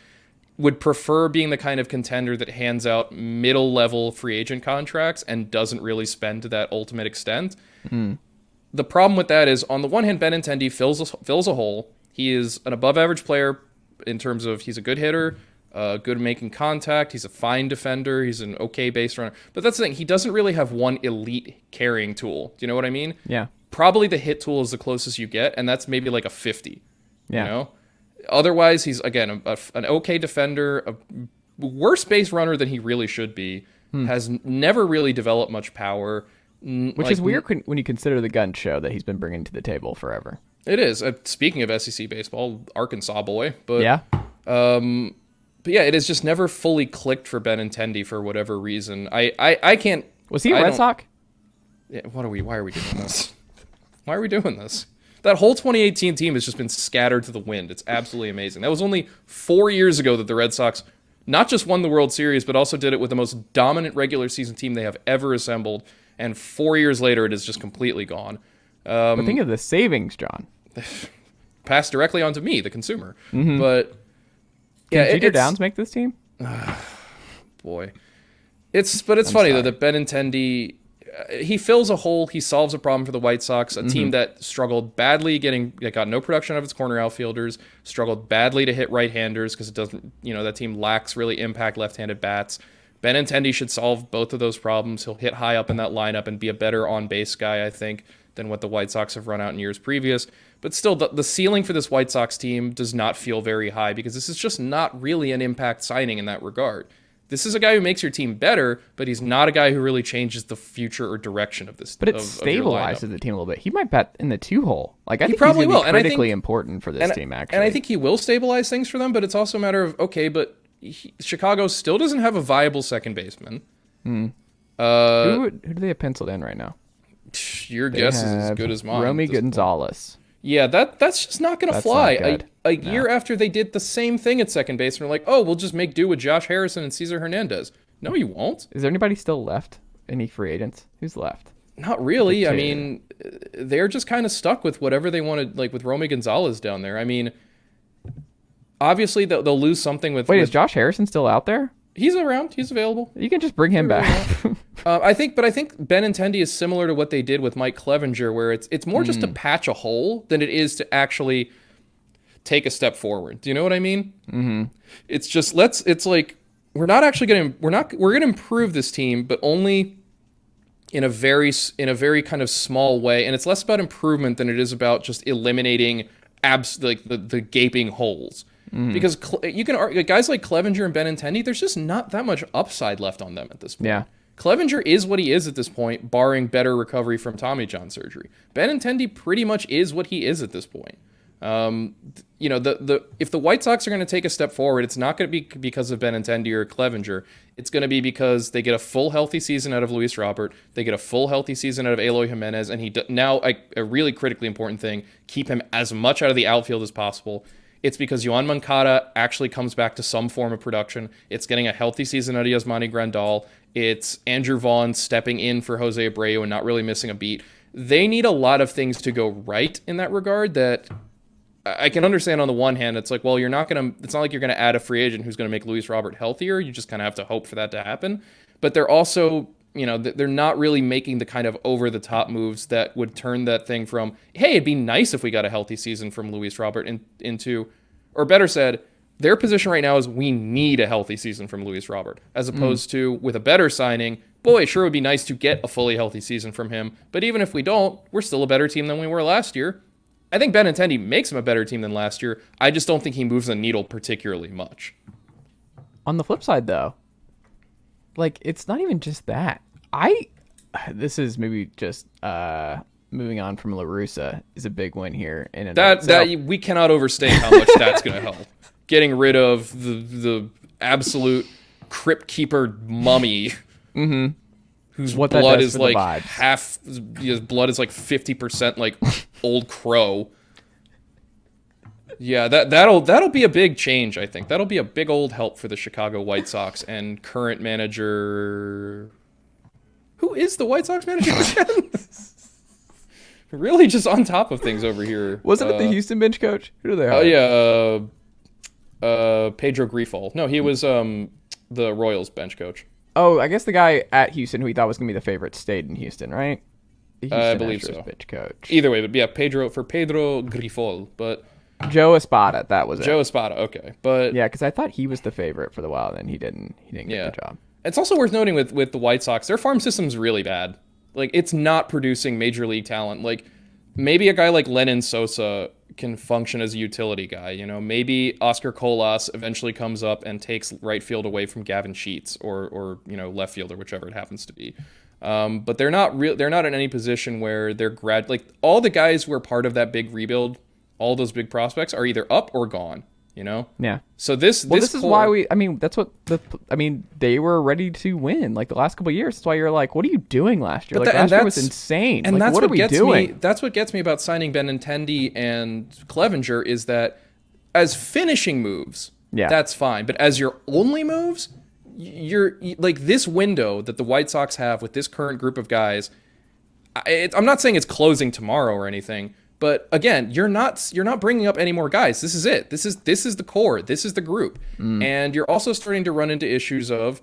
would prefer being the kind of contender that hands out middle-level free agent contracts and doesn't really spend to that ultimate extent. The problem with that is, on the one hand, Benintendi fills a hole. He is an above-average player in terms of he's a good hitter, good at making contact. He's a fine defender. He's an okay base runner. But that's the thing. He doesn't really have one elite carrying tool. Do you know what I mean? Yeah. Probably the hit tool is the closest you get, and that's maybe like a 50. Yeah. You know? Otherwise, he's, again, an okay defender, a worse base runner than he really should be, has never really developed much power. Which is weird when you consider the gun show that he's been bringing to the table forever. It is. Speaking of SEC baseball, Arkansas boy. But, yeah. But yeah, it has just never fully clicked for Benintendi for whatever reason. I can't... Was he a Red Sox? Yeah, why are we doing this? Why are we doing this? That whole 2018 team has just been scattered to the wind. It's absolutely amazing. That was only 4 years ago that the Red Sox not just won the World Series, but also did it with the most dominant regular season team they have ever assembled. And 4 years later, it is just completely gone. But think of the savings, John. Passed directly onto me, the consumer. But yeah, Can Jeter Downs make this team? Boy, it's funny though that Benintendi, he fills a hole. He solves a problem for the White Sox, a team that struggled badly that got no production out of its corner outfielders, struggled badly to hit right-handers because it doesn't, that team lacks really impact left-handed bats. Benintendi should solve both of those problems. He'll hit high up in that lineup and be a better on-base guy, I think, than what the White Sox have run out in years previous. But still, the ceiling for this White Sox team does not feel very high because this is just not really an impact signing in that regard. This is a guy who makes your team better, but he's not a guy who really changes the future or direction of this. But it stabilizes the team a little bit. He might bat in the 2-hole. Like I think probably he's will. Be critically important for this team, actually. And I think he will stabilize things for them. But it's also a matter of Chicago still doesn't have a viable second baseman. Who do they have penciled in right now? Your guess is as good as mine. Romy Gonzalez. Yeah, that's just not going to fly. A No. year after they did the same thing at second base, and we're like, oh, we'll just make do with Josh Harrison and Cesar Hernandez. No, you won't. Is there anybody still left? Any free agents? Who's left? Not really. I mean, they're just kind of stuck with whatever they wanted, like with Romy Gonzalez down there. I mean, obviously they'll lose something with... Wait, is Josh Harrison still out there? He's around. He's available. You can just bring him back. I think Benintendi is similar to what they did with Mike Clevenger, where it's more just to patch a hole than it is to actually take a step forward. Do you know what I mean? Mm-hmm. It's just we're going to improve this team, but only in a very kind of small way, and it's less about improvement than it is about just eliminating the gaping holes. Mm. Because you can argue, guys like Clevenger and Benintendi, there's just not that much upside left on them at this point. Yeah. Clevenger is what he is at this point, barring better recovery from Tommy John surgery. Benintendi pretty much is what he is at this point. If the White Sox are going to take a step forward, it's not going to be because of Benintendi or Clevenger. It's going to be because they get a full healthy season out of Luis Robert. They get a full healthy season out of Eloy Jimenez, and a really critically important thing, keep him as much out of the outfield as possible. It's because Yoan Moncada actually comes back to some form of production. It's getting a healthy season out of Yasmani Grandal. It's Andrew Vaughn stepping in for Jose Abreu and not really missing a beat. They need a lot of things to go right in that regard that I can understand. On the one hand, it's like, well, it's not like you're going to add a free agent who's going to make Luis Robert healthier. You just kind of have to hope for that to happen. But they're also, they're not really making the kind of over-the-top moves that would turn that thing from, hey, it'd be nice if we got a healthy season from Luis Robert into, or better said, their position right now is we need a healthy season from Luis Robert, as opposed to with a better signing, boy, sure would be nice to get a fully healthy season from him. But even if we don't, we're still a better team than we were last year. I think Benintendi makes him a better team than last year. I just don't think he moves the needle particularly much. On the flip side, though, it's not even just that. This is maybe just moving on from La Russa is a big win here. That we cannot overstate how much that's going to help. Getting rid of the absolute crypt keeper mummy, whose blood is like half. His blood is like 50% like Old Crow. Yeah, that'll be a big change. I think that'll be a big old help for the Chicago White Sox and current manager. Who is the White Sox manager again? Really just on top of things over here. Wasn't it the Houston bench coach? Who do they hire? Oh, yeah. Pedro Grifol. No, he was the Royals bench coach. Oh, I guess the guy at Houston who he thought was going to be the favorite stayed in Houston, right? I believe so. Bench coach. Either way, but yeah, Pedro Grifol. But Joe Espada, that was it. Joe Espada, okay. But yeah, because I thought he was the favorite for the while, and then he didn't get the job. It's also worth noting with the White Sox, their farm system's really bad. Like, it's not producing major league talent. Like, maybe a guy like Lennon Sosa can function as a utility guy. Maybe Oscar Colas eventually comes up and takes right field away from Gavin Sheets or left field or whichever it happens to be. But they're not in any position where they're all the guys who are part of that big rebuild, all those big prospects are either up or gone. Yeah. So this is why they were ready to win like the last couple of years. That's why you're like, what are you doing last year? Last year was insane. And that's what are we doing? That's what gets me about signing Benintendi and Clevenger is that as finishing moves, that's fine. But as your only moves, you're like this window that the White Sox have with this current group of guys. I'm not saying it's closing tomorrow or anything. But again, you're not bringing up any more guys. This is it. This is the core. This is the group. And you're also starting to run into issues of,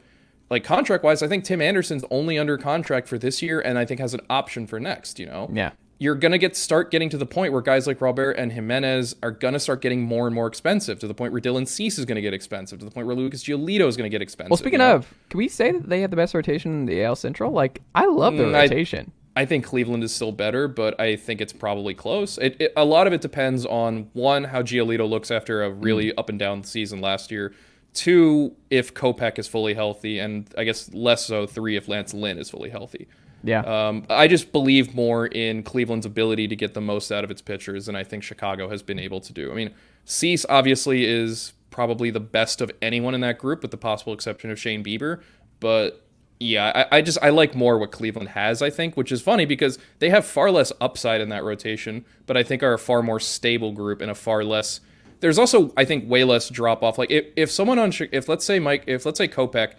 like, contract-wise, I think Tim Anderson's only under contract for this year and I think has an option for next, Yeah. you're going to start getting to the point where guys like Robert and Jimenez are going to start getting more and more expensive, to the point where Dylan Cease is going to get expensive, to the point where Lucas Giolito is going to get expensive. Well, speaking of, can we say that they have the best rotation in the AL Central? Like, I love their rotation. I think Cleveland is still better, but I think it's probably close. A lot of it depends on, one, how Giolito looks after a really up and down season last year. Two, if Kopech is fully healthy, and I guess less so, three, if Lance Lynn is fully healthy. Yeah. I just believe more in Cleveland's ability to get the most out of its pitchers than I think Chicago has been able to do. I mean, Cease obviously is probably the best of anyone in that group, with the possible exception of Shane Bieber. But yeah, I like more what Cleveland has, I think, which is funny because they have far less upside in that rotation, but I think are a far more stable group and a far less. There's also, I think, way less drop off. Like if someone if let's say Kopech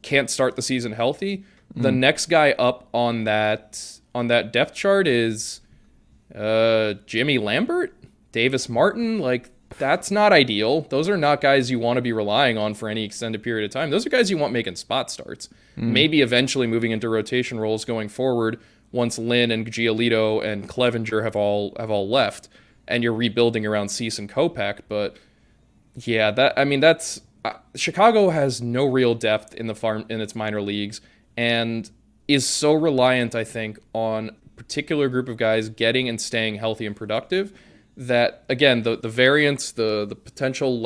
can't start the season healthy, the next guy up on that depth chart is Jimmy Lambert, Davis Martin. Like, that's not ideal. Those are not guys you want to be relying on for any extended period of time. Those are guys you want making spot starts. Maybe eventually moving into rotation roles going forward once Lynn and Giolito and Clevenger have all left, and you're rebuilding around Cease and Kopech. But yeah, that's Chicago has no real depth in its minor leagues, and is so reliant, I think, on a particular group of guys getting and staying healthy and productive that, again, the variance, the potential,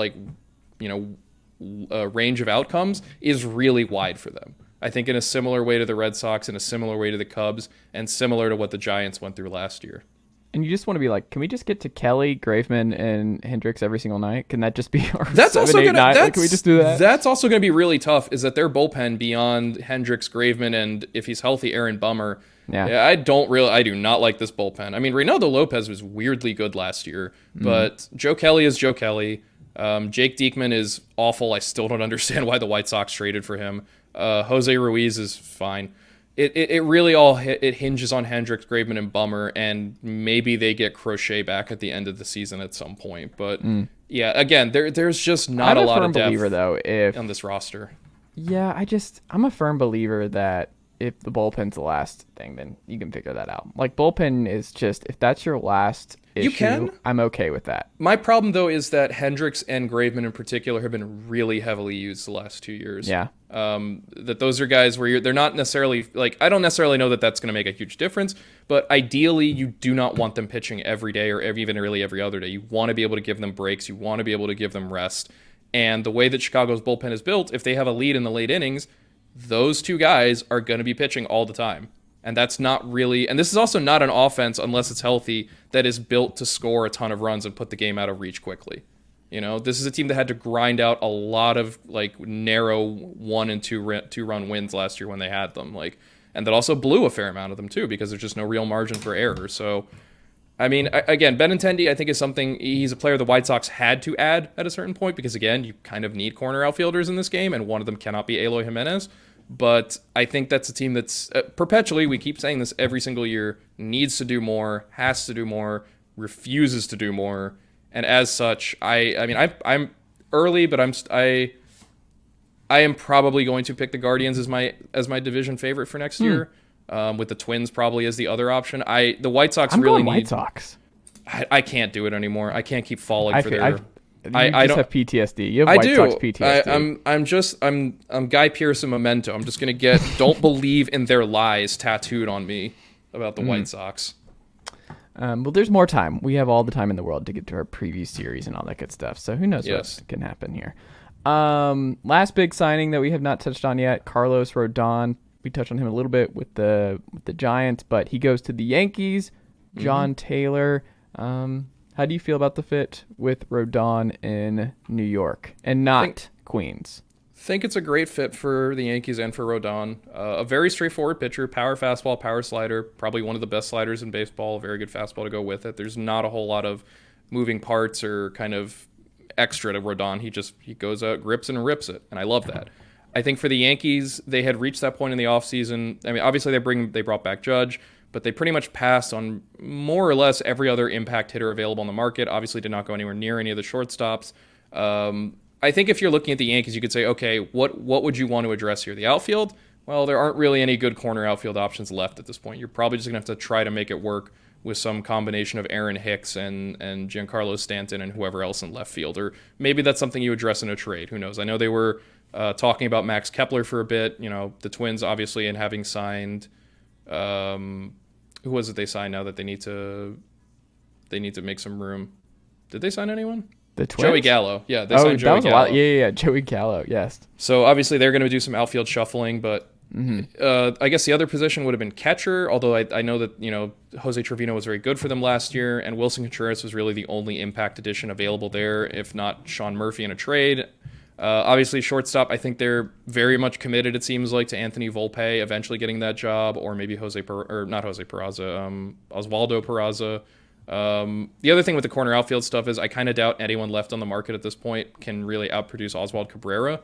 range of outcomes is really wide for them. I think in a similar way to the Red Sox, in a similar way to the Cubs, and similar to what the Giants went through last year. And you just want to be like, can we just get to Kelly, Graveman, and Hendricks every single night? Can that just be our that's 7, also 8, gonna, 9? that's, Like, can we just do that? That's also going to be really tough, is that their bullpen beyond Hendricks, Graveman, and if he's healthy, Aaron Bummer. Yeah. I do not like this bullpen. I mean, Reynaldo Lopez was weirdly good last year, but Joe Kelly is Joe Kelly. Jake Diekman is awful. I still don't understand why the White Sox traded for him. Jose Ruiz is fine. It really all hinges on Hendricks, Graveman, and Bummer, and maybe they get Crochet back at the end of the season at some point. But yeah, again, there's just not a lot of depth believer, though, on this roster. Yeah, I'm a firm believer that if the bullpen's the last thing, then you can figure that out. Like, bullpen is just, if that's your last issue, you can. I'm okay with that. My problem, though, is that Hendricks and Graveman in particular have been really heavily used the last 2 years. Yeah. That those are guys where they're not necessarily, like, I don't necessarily know that that's going to make a huge difference, but ideally you do not want them pitching every day or even really every other day. You want to be able to give them breaks. You want to be able to give them rest. And the way that Chicago's bullpen is built, if they have a lead in the late innings, those two guys are going to be pitching all the time. And that's not really, and this is also not an offense, unless it's healthy, that is built to score a ton of runs and put the game out of reach quickly. You know, this is a team that had to grind out a lot of like narrow 1 and 2 run wins last year when they had them, like, and that also blew a fair amount of them too, because there's just no real margin for error. So, I mean, again, Benintendi, I think, is something, he's a player the White Sox had to add at a certain point, because again, you kind of need corner outfielders in this game, and one of them cannot be Eloy Jimenez. But I think that's a team that's perpetually, we keep saying this every single year, needs to do more, has to do more, refuses to do more. And as such, I'm early, but I am probably going to pick the Guardians as my division favorite for next year, with the Twins probably as the other option. The White Sox I'm really going need. White Sox. I can't do it anymore. I can't keep falling for their. I just have PTSD. You have White Sox PTSD. I'm Guy Pearson memento. I'm just gonna get "Don't believe in their lies" tattooed on me about the White Sox. Well, there's more time. We have all the time in the world to get to our preview series and all that good stuff. So who knows what can happen here. Last big signing that we have not touched on yet, Carlos Rodon. We touched on him a little bit with the Giants, but he goes to the Yankees. Jon Tayler. How do you feel about the fit with Rodon in New York and not Queens? I think it's a great fit for the Yankees and for Rodon. A very straightforward pitcher, power fastball, power slider, probably one of the best sliders in baseball, a very good fastball to go with it. There's not a whole lot of moving parts or kind of extra to Rodon. He goes out, grips and rips it, and I love that. I think for the Yankees, they had reached that point in the offseason. I mean, obviously they brought back Judge, but they pretty much passed on more or less every other impact hitter available on the market. Obviously did not go anywhere near any of the shortstops. I think if you're looking at the Yankees, you could say, okay, what would you want to address here? The outfield? Well, there aren't really any good corner outfield options left at this point. You're probably just going to have to try to make it work with some combination of Aaron Hicks and Giancarlo Stanton and whoever else in left field. Or maybe that's something you address in a trade. Who knows? I know they were talking about Max Kepler for a bit. The Twins, obviously, and having signed... who was it they signed now that they need to make some room? Did they sign anyone? The Twins? Joey Gallo. Yeah, they signed Joey Gallo. A lot. Yeah. Joey Gallo, yes. So obviously they're going to do some outfield shuffling, but I guess the other position would have been catcher, although I know that, Jose Trevino was very good for them last year, and Wilson Contreras was really the only impact addition available there, if not Sean Murphy in a trade. Obviously, shortstop, I think they're very much committed, it seems like, to Anthony Volpe eventually getting that job, or maybe Oswaldo Peraza. The other thing with the corner outfield stuff is I kind of doubt anyone left on the market at this point can really outproduce Oswald Cabrera.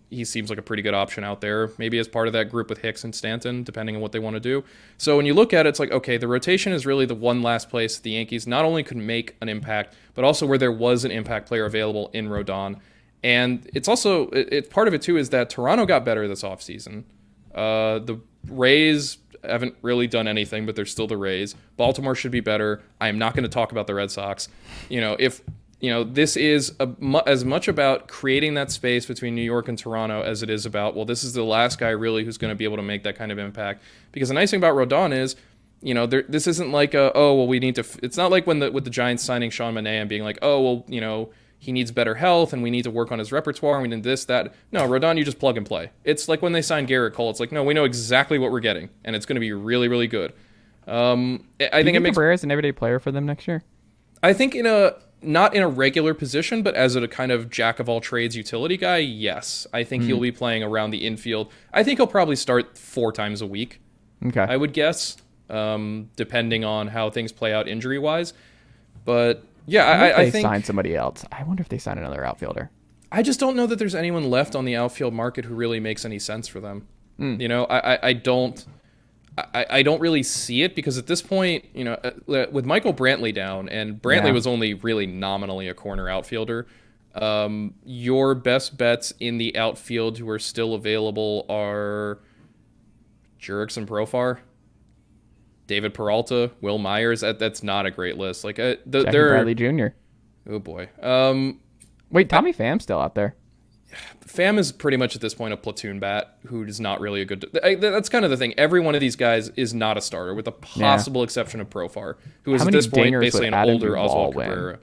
He seems like a pretty good option out there, maybe as part of that group with Hicks and Stanton, depending on what they want to do. So when you look at it, it's like, okay, the rotation is really the one last place the Yankees not only could make an impact, but also where there was an impact player available in Rodon. And it's also, part of it too is that Toronto got better this offseason. The Rays haven't really done anything, but they're still the Rays. Baltimore should be better. I am not going to talk about the Red Sox. This is as much about creating that space between New York and Toronto as it is about, well, this is the last guy really who's going to be able to make that kind of impact. Because the nice thing about Rodon is, this isn't like we need to. It's not like with the Giants signing Sean Manaea and being like, he needs better health and we need to work on his repertoire and we need this, that. No, Rodon, you just plug and play. It's like when they signed Garrett Cole. It's like, no, we know exactly what we're getting and it's going to be really, really good. I think it makes Correa an everyday player for them next year. I think not in a regular position, but as a kind of jack of all trades utility guy, yes. I think he'll be playing around the infield. I think he'll probably start 4 times a week. Okay. I would guess, depending on how things play out injury-wise. But yeah, I think... sign somebody else. I wonder if they sign another outfielder. I just don't know that there's anyone left on the outfield market who really makes any sense for them. I don't really see it because at this point, with Michael Brantley down, and Brantley was only really nominally a corner outfielder, your best bets in the outfield who are still available are Jurickson Profar, David Peralta, Will Myers. That's not a great list. Like Jackie Bradley Jr. Oh boy. Wait, Tommy Pham's still out there. Pham is pretty much at this point a platoon bat who is not really a good... That's kind of the thing. Every one of these guys is not a starter, with the possible exception of Profar, who is at this point basically an older Oswald Cabrera.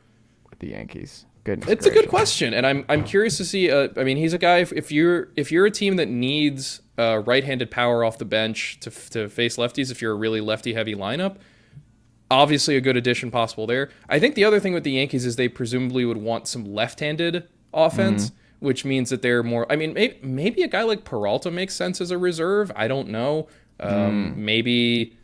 With the Yankees. Goodness it's gracious. A good question, and I'm curious to see... he's a guy, if you're a team that needs right-handed power off the bench to face lefties, if you're a really lefty-heavy lineup, obviously a good addition possible there. I think the other thing with the Yankees is they presumably would want some left-handed offense, which means that they're more... maybe a guy like Peralta makes sense as a reserve. I don't know. Maybe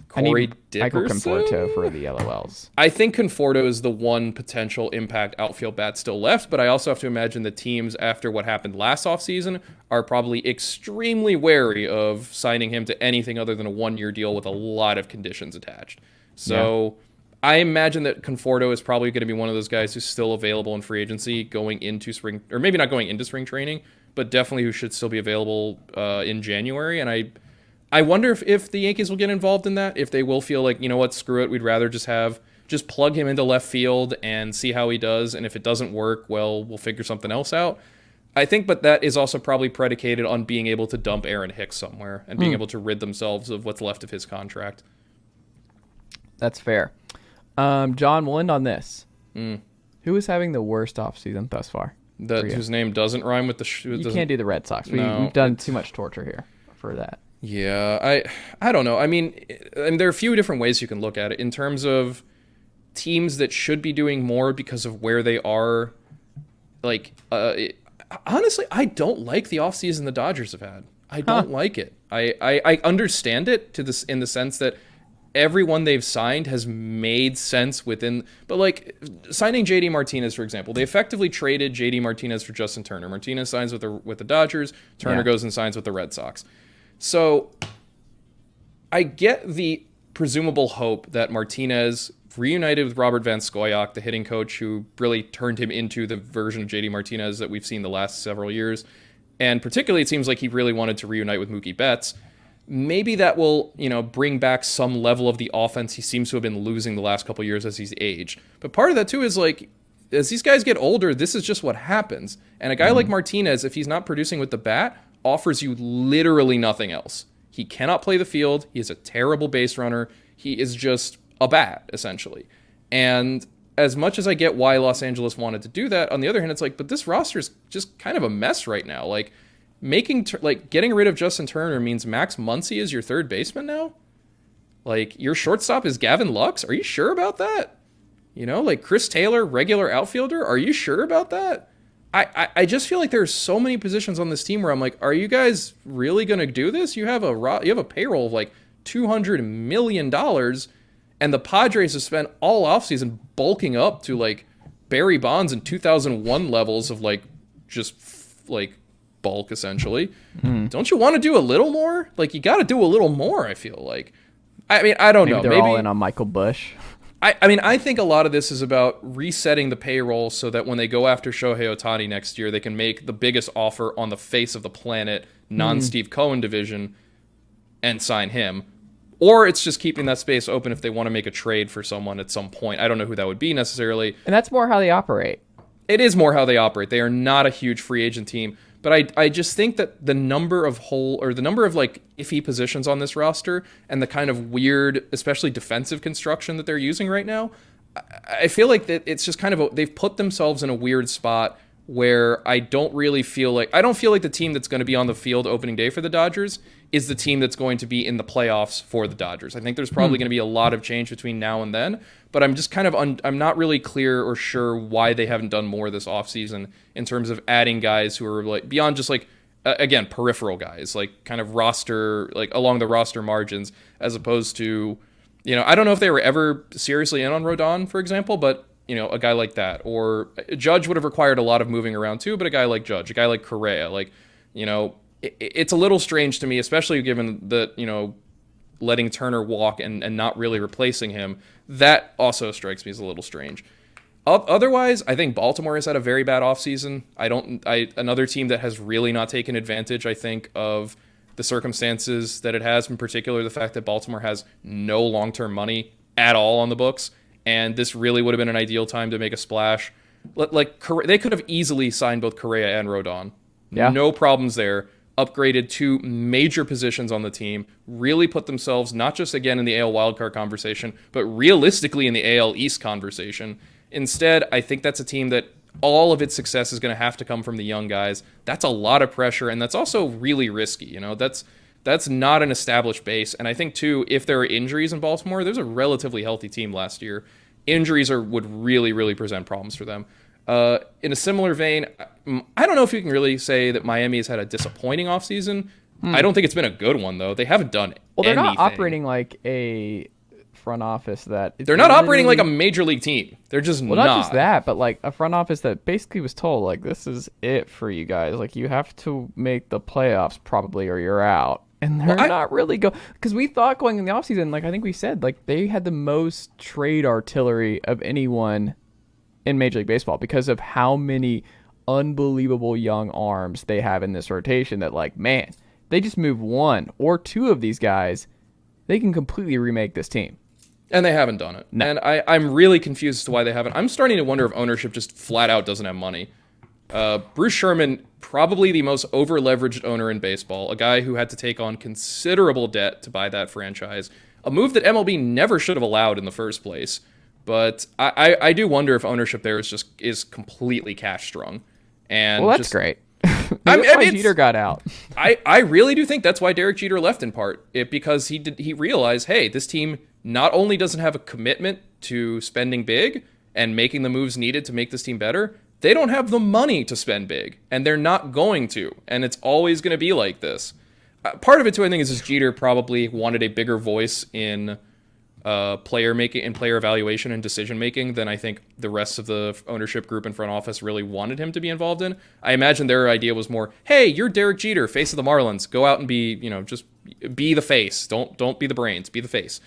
Corey Dickerson? Michael Conforto for the LOLs. I think Conforto is the one potential impact outfield bat still left, but I also have to imagine the teams after what happened last offseason are probably extremely wary of signing him to anything other than a one-year deal with a lot of conditions attached. So... Yeah. I imagine that Conforto is probably going to be one of those guys who's still available in free agency going into spring, or maybe not going into spring training, but definitely who should still be available in January. And I wonder if the Yankees will get involved in that, if they will feel like, you know what, screw it, we'd rather just plug him into left field and see how he does. And if it doesn't work, well, we'll figure something else out. I think, but that is also probably predicated on being able to dump Aaron Hicks somewhere and being able to rid themselves of what's left of his contract. That's fair. John, we'll end on this. Who is having the worst offseason thus far? Whose name doesn't rhyme with the... You can't do the Red Sox. We've done too much torture here for that. Yeah, I don't know. And there are a few different ways you can look at it. In terms of teams that should be doing more because of where they are, honestly, I don't like the offseason the Dodgers have had. I don't like it. I understand it in the sense that everyone they've signed has made sense within, but signing JD Martinez, for example, they effectively traded JD Martinez for Justin Turner. Martinez signs with the Dodgers. Turner goes and signs with the Red Sox. So I get the presumable hope that Martinez reunited with Robert Van Scoyoc, the hitting coach who really turned him into the version of JD Martinez that we've seen the last several years. And particularly, it seems like he really wanted to reunite with Mookie Betts. maybe that will, bring back some level of the offense he seems to have been losing the last couple of years as he's aged. But part of that too is like, as these guys get older, this is just what happens. And a guy like Martinez, if he's not producing with the bat, offers you literally nothing else. He cannot play the field. He is a terrible base runner. He is just a bat, essentially. And as much as I get why Los Angeles wanted to do that, on the other hand, it's like, but this roster is just kind of a mess right now. Like, getting rid of Justin Turner means Max Muncy is your third baseman now? Like, your shortstop is Gavin Lux? Are you sure about that? Like Chris Taylor, regular outfielder? Are you sure about that? I just feel like there's so many positions on this team where I'm like, are you guys really going to do this? You have a payroll of like $200 million, and the Padres have spent all offseason bulking up to like Barry Bonds in 2001 levels of like just like bulk essentially. Don't you want to do a little more? Like, you got to do a little more, I feel like. I mean, I don't know. Maybe they're all in on Michael Busch. I think a lot of this is about resetting the payroll so that when they go after Shohei Ohtani next year, they can make the biggest offer on the face of the planet, non-Steve Cohen division, and sign him. Or it's just keeping that space open if they want to make a trade for someone at some point. I don't know who that would be necessarily. And that's more how they operate. It is more how they operate. They are not a huge free agent team. But I just think that the number of like iffy positions on this roster and the kind of weird, especially defensive construction that they're using right now, I feel like that it's just kind of they've put themselves in a weird spot where I don't feel like the team that's going to be on the field opening day for the Dodgers is the team that's going to be in the playoffs for the Dodgers. I think there's probably going to be a lot of change between now and then, but I'm just kind of I'm not really clear or sure why they haven't done more this offseason in terms of adding guys who are like beyond just like again, peripheral guys, like kind of roster, like along the roster margins, as opposed to, I don't know if they were ever seriously in on Rodon, for example, but a guy like that, or Judge would have required a lot of moving around too, but a guy like Judge, a guy like Correa, like, it's a little strange to me, especially given that, letting Turner walk and not really replacing him. That also strikes me as a little strange. Otherwise, I think Baltimore has had a very bad offseason. Another team that has really not taken advantage, I think, of the circumstances that it has, in particular the fact that Baltimore has no long-term money at all on the books, and this really would have been an ideal time to make a splash. Like, they could have easily signed both Correa and Rodon. Yeah. No problems there. Upgraded two major positions on the team, really put themselves not just again in the AL wildcard conversation, but realistically in the AL East conversation. Instead, I think that's a team that all of its success is going to have to come from the young guys. That's a lot of pressure, and that's also really risky. That's not an established base. And I think, too, if there are injuries in Baltimore, there's a relatively healthy team last year. Injuries would really, really present problems for them. In a similar vein, I don't know if you can really say that Miami has had a disappointing offseason. I don't think it's been a good one, though. They haven't done anything. They're not operating like a front office that... They're not operating like a major league team. They're just not. Well, not just that, but like a front office that basically was told, like, this is it for you guys. Like, you have to make the playoffs probably or you're out. And they're not really because we thought going in the offseason, like I think we said, like they had the most trade artillery of anyone in Major League Baseball because of how many unbelievable young arms they have in this rotation that, like, man, they just move one or two of these guys, they can completely remake this team. And they haven't done it. No. And I'm really confused as to why they haven't. I'm starting to wonder if ownership just flat out doesn't have money. Bruce Sherman, probably the most over-leveraged owner in baseball, a guy who had to take on considerable debt to buy that franchise, a move that MLB never should have allowed in the first place. But I do wonder if ownership there is completely cash-strung. And well, that's great. That's why Jeter got out. I really do think that's why Derek Jeter left in part. Because he realized, hey, this team not only doesn't have a commitment to spending big and making the moves needed to make this team better, they don't have the money to spend big, and they're not going to, and it's always going to be like this. Part of it, too, I think, is Jeter probably wanted a bigger voice in player making and player evaluation and decision making than I think the rest of the ownership group and front office really wanted him to be involved in. I imagine their idea was more, hey, you're Derek Jeter, face of the Marlins. Go out and be, just be the face. Don't be the brains, be the face.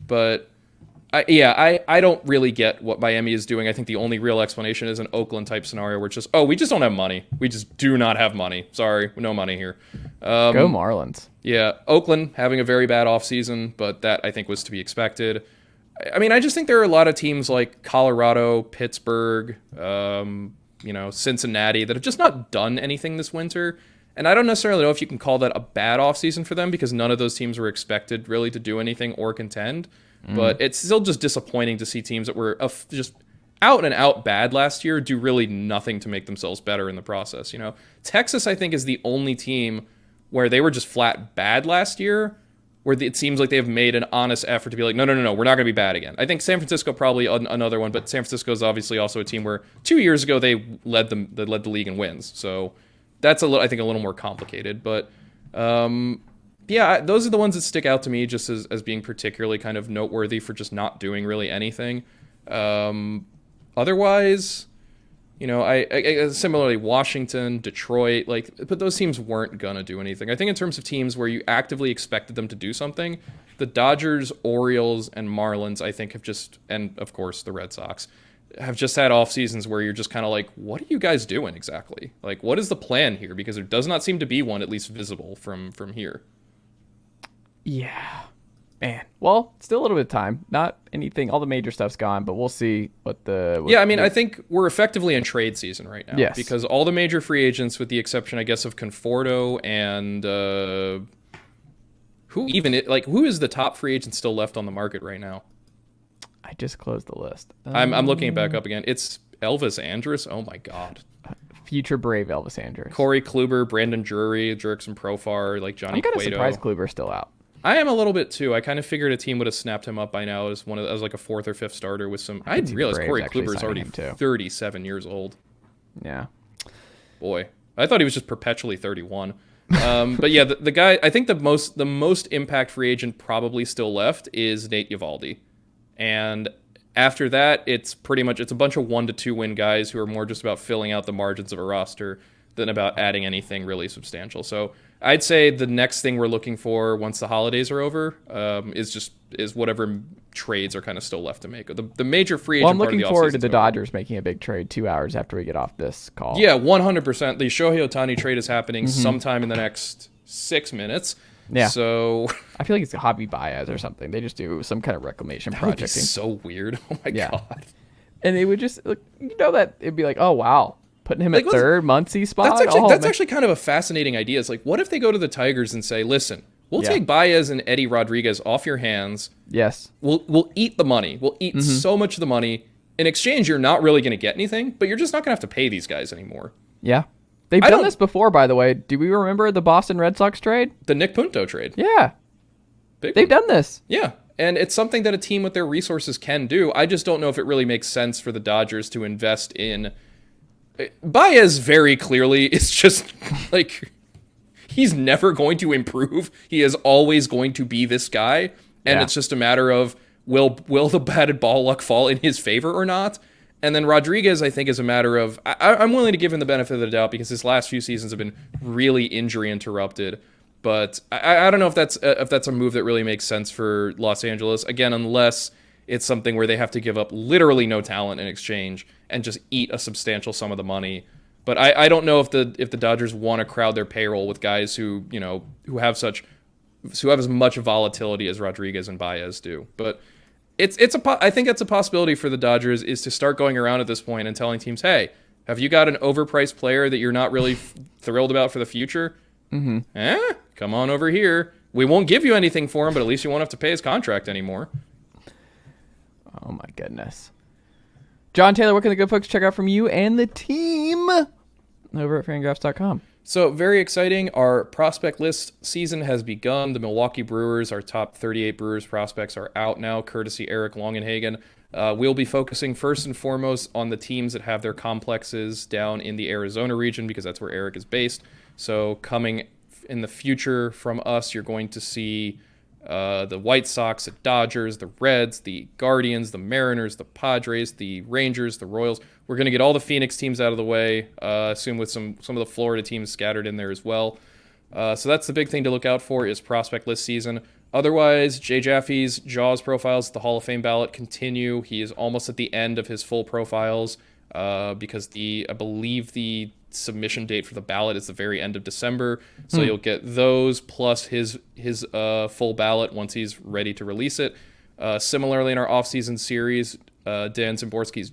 But I don't really get what Miami is doing. I think the only real explanation is an Oakland type scenario where it's just, we just don't have money. We just do not have money. Sorry, no money here. Go Marlins. Yeah, Oakland having a very bad offseason, but that I think was to be expected. I mean, I just think there are a lot of teams like Colorado, Pittsburgh, Cincinnati that have just not done anything this winter. And I don't necessarily know if you can call that a bad offseason for them because none of those teams were expected really to do anything or contend. But it's still just disappointing to see teams that were just out and out bad last year do really nothing to make themselves better in the process. Texas, I think, is the only team where they were just flat bad last year, where it seems like they've made an honest effort to be like, no, we're not going to be bad again. I think San Francisco probably another one, but San Francisco is obviously also a team where 2 years ago they led the league in wins. So that's I think a little more complicated, but. Those are the ones that stick out to me just as being particularly kind of noteworthy for just not doing really anything. Otherwise, I similarly Washington, Detroit, but those teams weren't gonna do anything. I think in terms of teams where you actively expected them to do something, the Dodgers, Orioles, and Marlins, I think and of course the Red Sox, have just had off seasons where you're just kind of like, what are you guys doing exactly? Like, what is the plan here? Because there does not seem to be one, at least visible from here. Yeah, man. Well, still a little bit of time. Not anything. All the major stuff's gone, but we'll see what I think we're effectively in trade season right now. Yes. Because all the major free agents, with the exception, I guess, of Conforto and who is the top free agent still left on the market right now? I just closed the list. I'm looking it back up again. It's Elvis Andrus. Oh my God. Future Brave Elvis Andrus. Corey Kluber, Brandon Drury, Jurickson Profar, Johnny Cueto. I'm kind of surprised Kluber's still out. I am a little bit too. I kind of figured a team would have snapped him up by now as like a fourth or fifth starter with some. I didn't realize Corey Kluber is already 37 years old. Yeah. Boy, I thought he was just perpetually 31. But yeah, the guy. I think the most impact free agent probably still left is Nate Eovaldi, and after that, it's a bunch of 1 to 2 win guys who are more just about filling out the margins of a roster than about adding anything really substantial. So I'd say the next thing we're looking for once the holidays are over is whatever trades are kind of still left to make. The major free agent. Well, I'm looking forward to the Dodgers making a big trade 2 hours after we get off this call. Yeah, 100%. The Shohei Ohtani trade is happening sometime in the next 6 minutes. Yeah. So I feel like it's Javi Baez or something. They just do some kind of reclamation project. That would be so weird. Oh my God. And it would just that it'd be like, oh wow. Putting him at third, Muncy spot. That's actually kind of a fascinating idea. It's like, what if they go to the Tigers and say, listen, we'll take Baez and Eddie Rodriguez off your hands. Yes. We'll eat the money. We'll eat so much of the money. In exchange, you're not really going to get anything, but you're just not going to have to pay these guys anymore. Yeah. They've done this before, by the way. Do we remember the Boston Red Sox trade? The Nick Punto trade. Yeah. They've done this. Yeah. And it's something that a team with their resources can do. I just don't know if it really makes sense for the Dodgers to invest in... Baez very clearly is just he's never going to improve. He is always going to be this guy, and it's just a matter of will the batted ball luck fall in his favor or not. And then Rodriguez, I think, is a matter of I'm willing to give him the benefit of the doubt because his last few seasons have been really injury interrupted. But I don't know if that's a move that really makes sense for Los Angeles again, unless it's something where they have to give up literally no talent in exchange and just eat a substantial sum of the money. But I don't know if the Dodgers want to crowd their payroll with guys who have as much volatility as Rodriguez and Baez do. But I think it's a possibility for the Dodgers is to start going around at this point and telling teams, hey, have you got an overpriced player that you're not really thrilled about for the future? Come on over here. We won't give you anything for him, but at least you won't have to pay his contract anymore. Oh my goodness. Jon Tayler, what can the good folks check out from you and the team over at Fangraphs.com? So very exciting. Our prospect list season has begun. The Milwaukee Brewers, our top 38 Brewers prospects are out now, courtesy Eric Longenhagen. We'll be focusing first and foremost on the teams that have their complexes down in the Arizona region because that's where Eric is based. So coming in the future from us, you're going to see the White Sox, the Dodgers, the Reds, the Guardians, the Mariners, the Padres, the Rangers, the Royals. We're going to get all the Phoenix teams out of the way, assume with some of the Florida teams scattered in there as well. So that's the big thing to look out for is prospect list season. Otherwise, Jay Jaffe's Jaws profiles, the Hall of Fame ballot continue. He is almost at the end of his full profiles because I believe the submission date for the ballot is the very end of December. So you'll get those plus his full ballot once he's ready to release it. Similarly, in our offseason series, Dan Szymborski's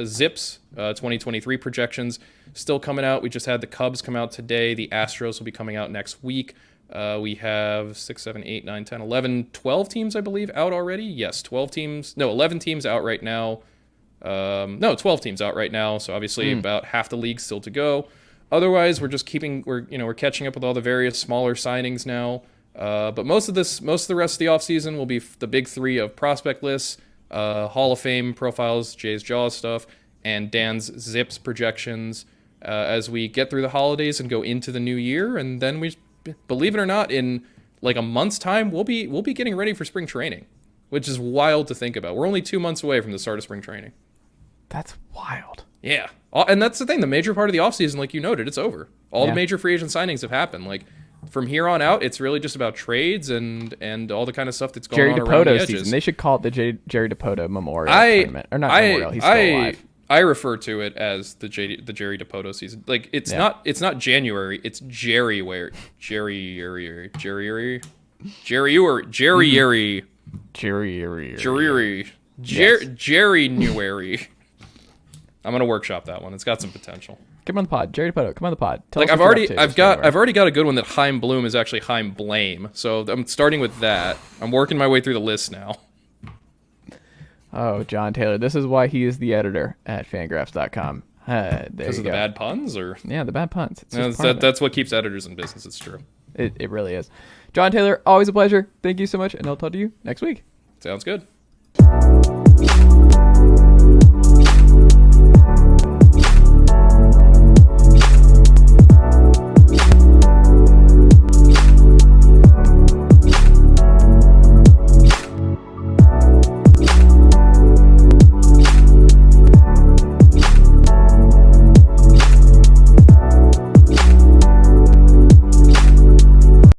Zips 2023 projections still coming out. We just had the Cubs come out today. The Astros will be coming out next week. We have 6, 7, 8, 9, 10, 11, 12 teams, I believe, out already. Yes, 12 teams. No, 11 teams out right now. 12 teams out right now. So obviously about half the league still to go. Otherwise, we're just we're catching up with all the various smaller signings now. But most of the rest of the offseason will be the big three of prospect lists, Hall of Fame profiles, Jay's Jaws stuff, and Dan's Zips projections as we get through the holidays and go into the new year. And then we, believe it or not, in like a month's time, we'll be getting ready for spring training, which is wild to think about. We're only 2 months away from the start of spring training. That's wild. Yeah. And that's the thing. The major part of the offseason, like you noted, it's over. All the major free agent signings have happened. Like, from here on out, it's really just about trades and all the kind of stuff that's going on around the edges. Season. They should call it the Jerry DiPoto Memorial Tournament. Or not Memorial, he's still alive. I refer to it as the Jerry DiPoto season. Like, it's not January, it's Jerry Jerry Newary. I'm gonna workshop that one. It's got some potential. Come on the pod, Jerry DiPoto. Come on the pod. I've already got a good one that Chaim Bloom is actually Chaim Blame. So I'm starting with that. I'm working my way through the list now. Oh, Jon Tayler. This is why he is the editor at Fangraphs.com. Because of the bad puns, or the bad puns. That's what keeps editors in business. It's true. It really is. Jon Tayler, always a pleasure. Thank you so much, and I'll talk to you next week. Sounds good.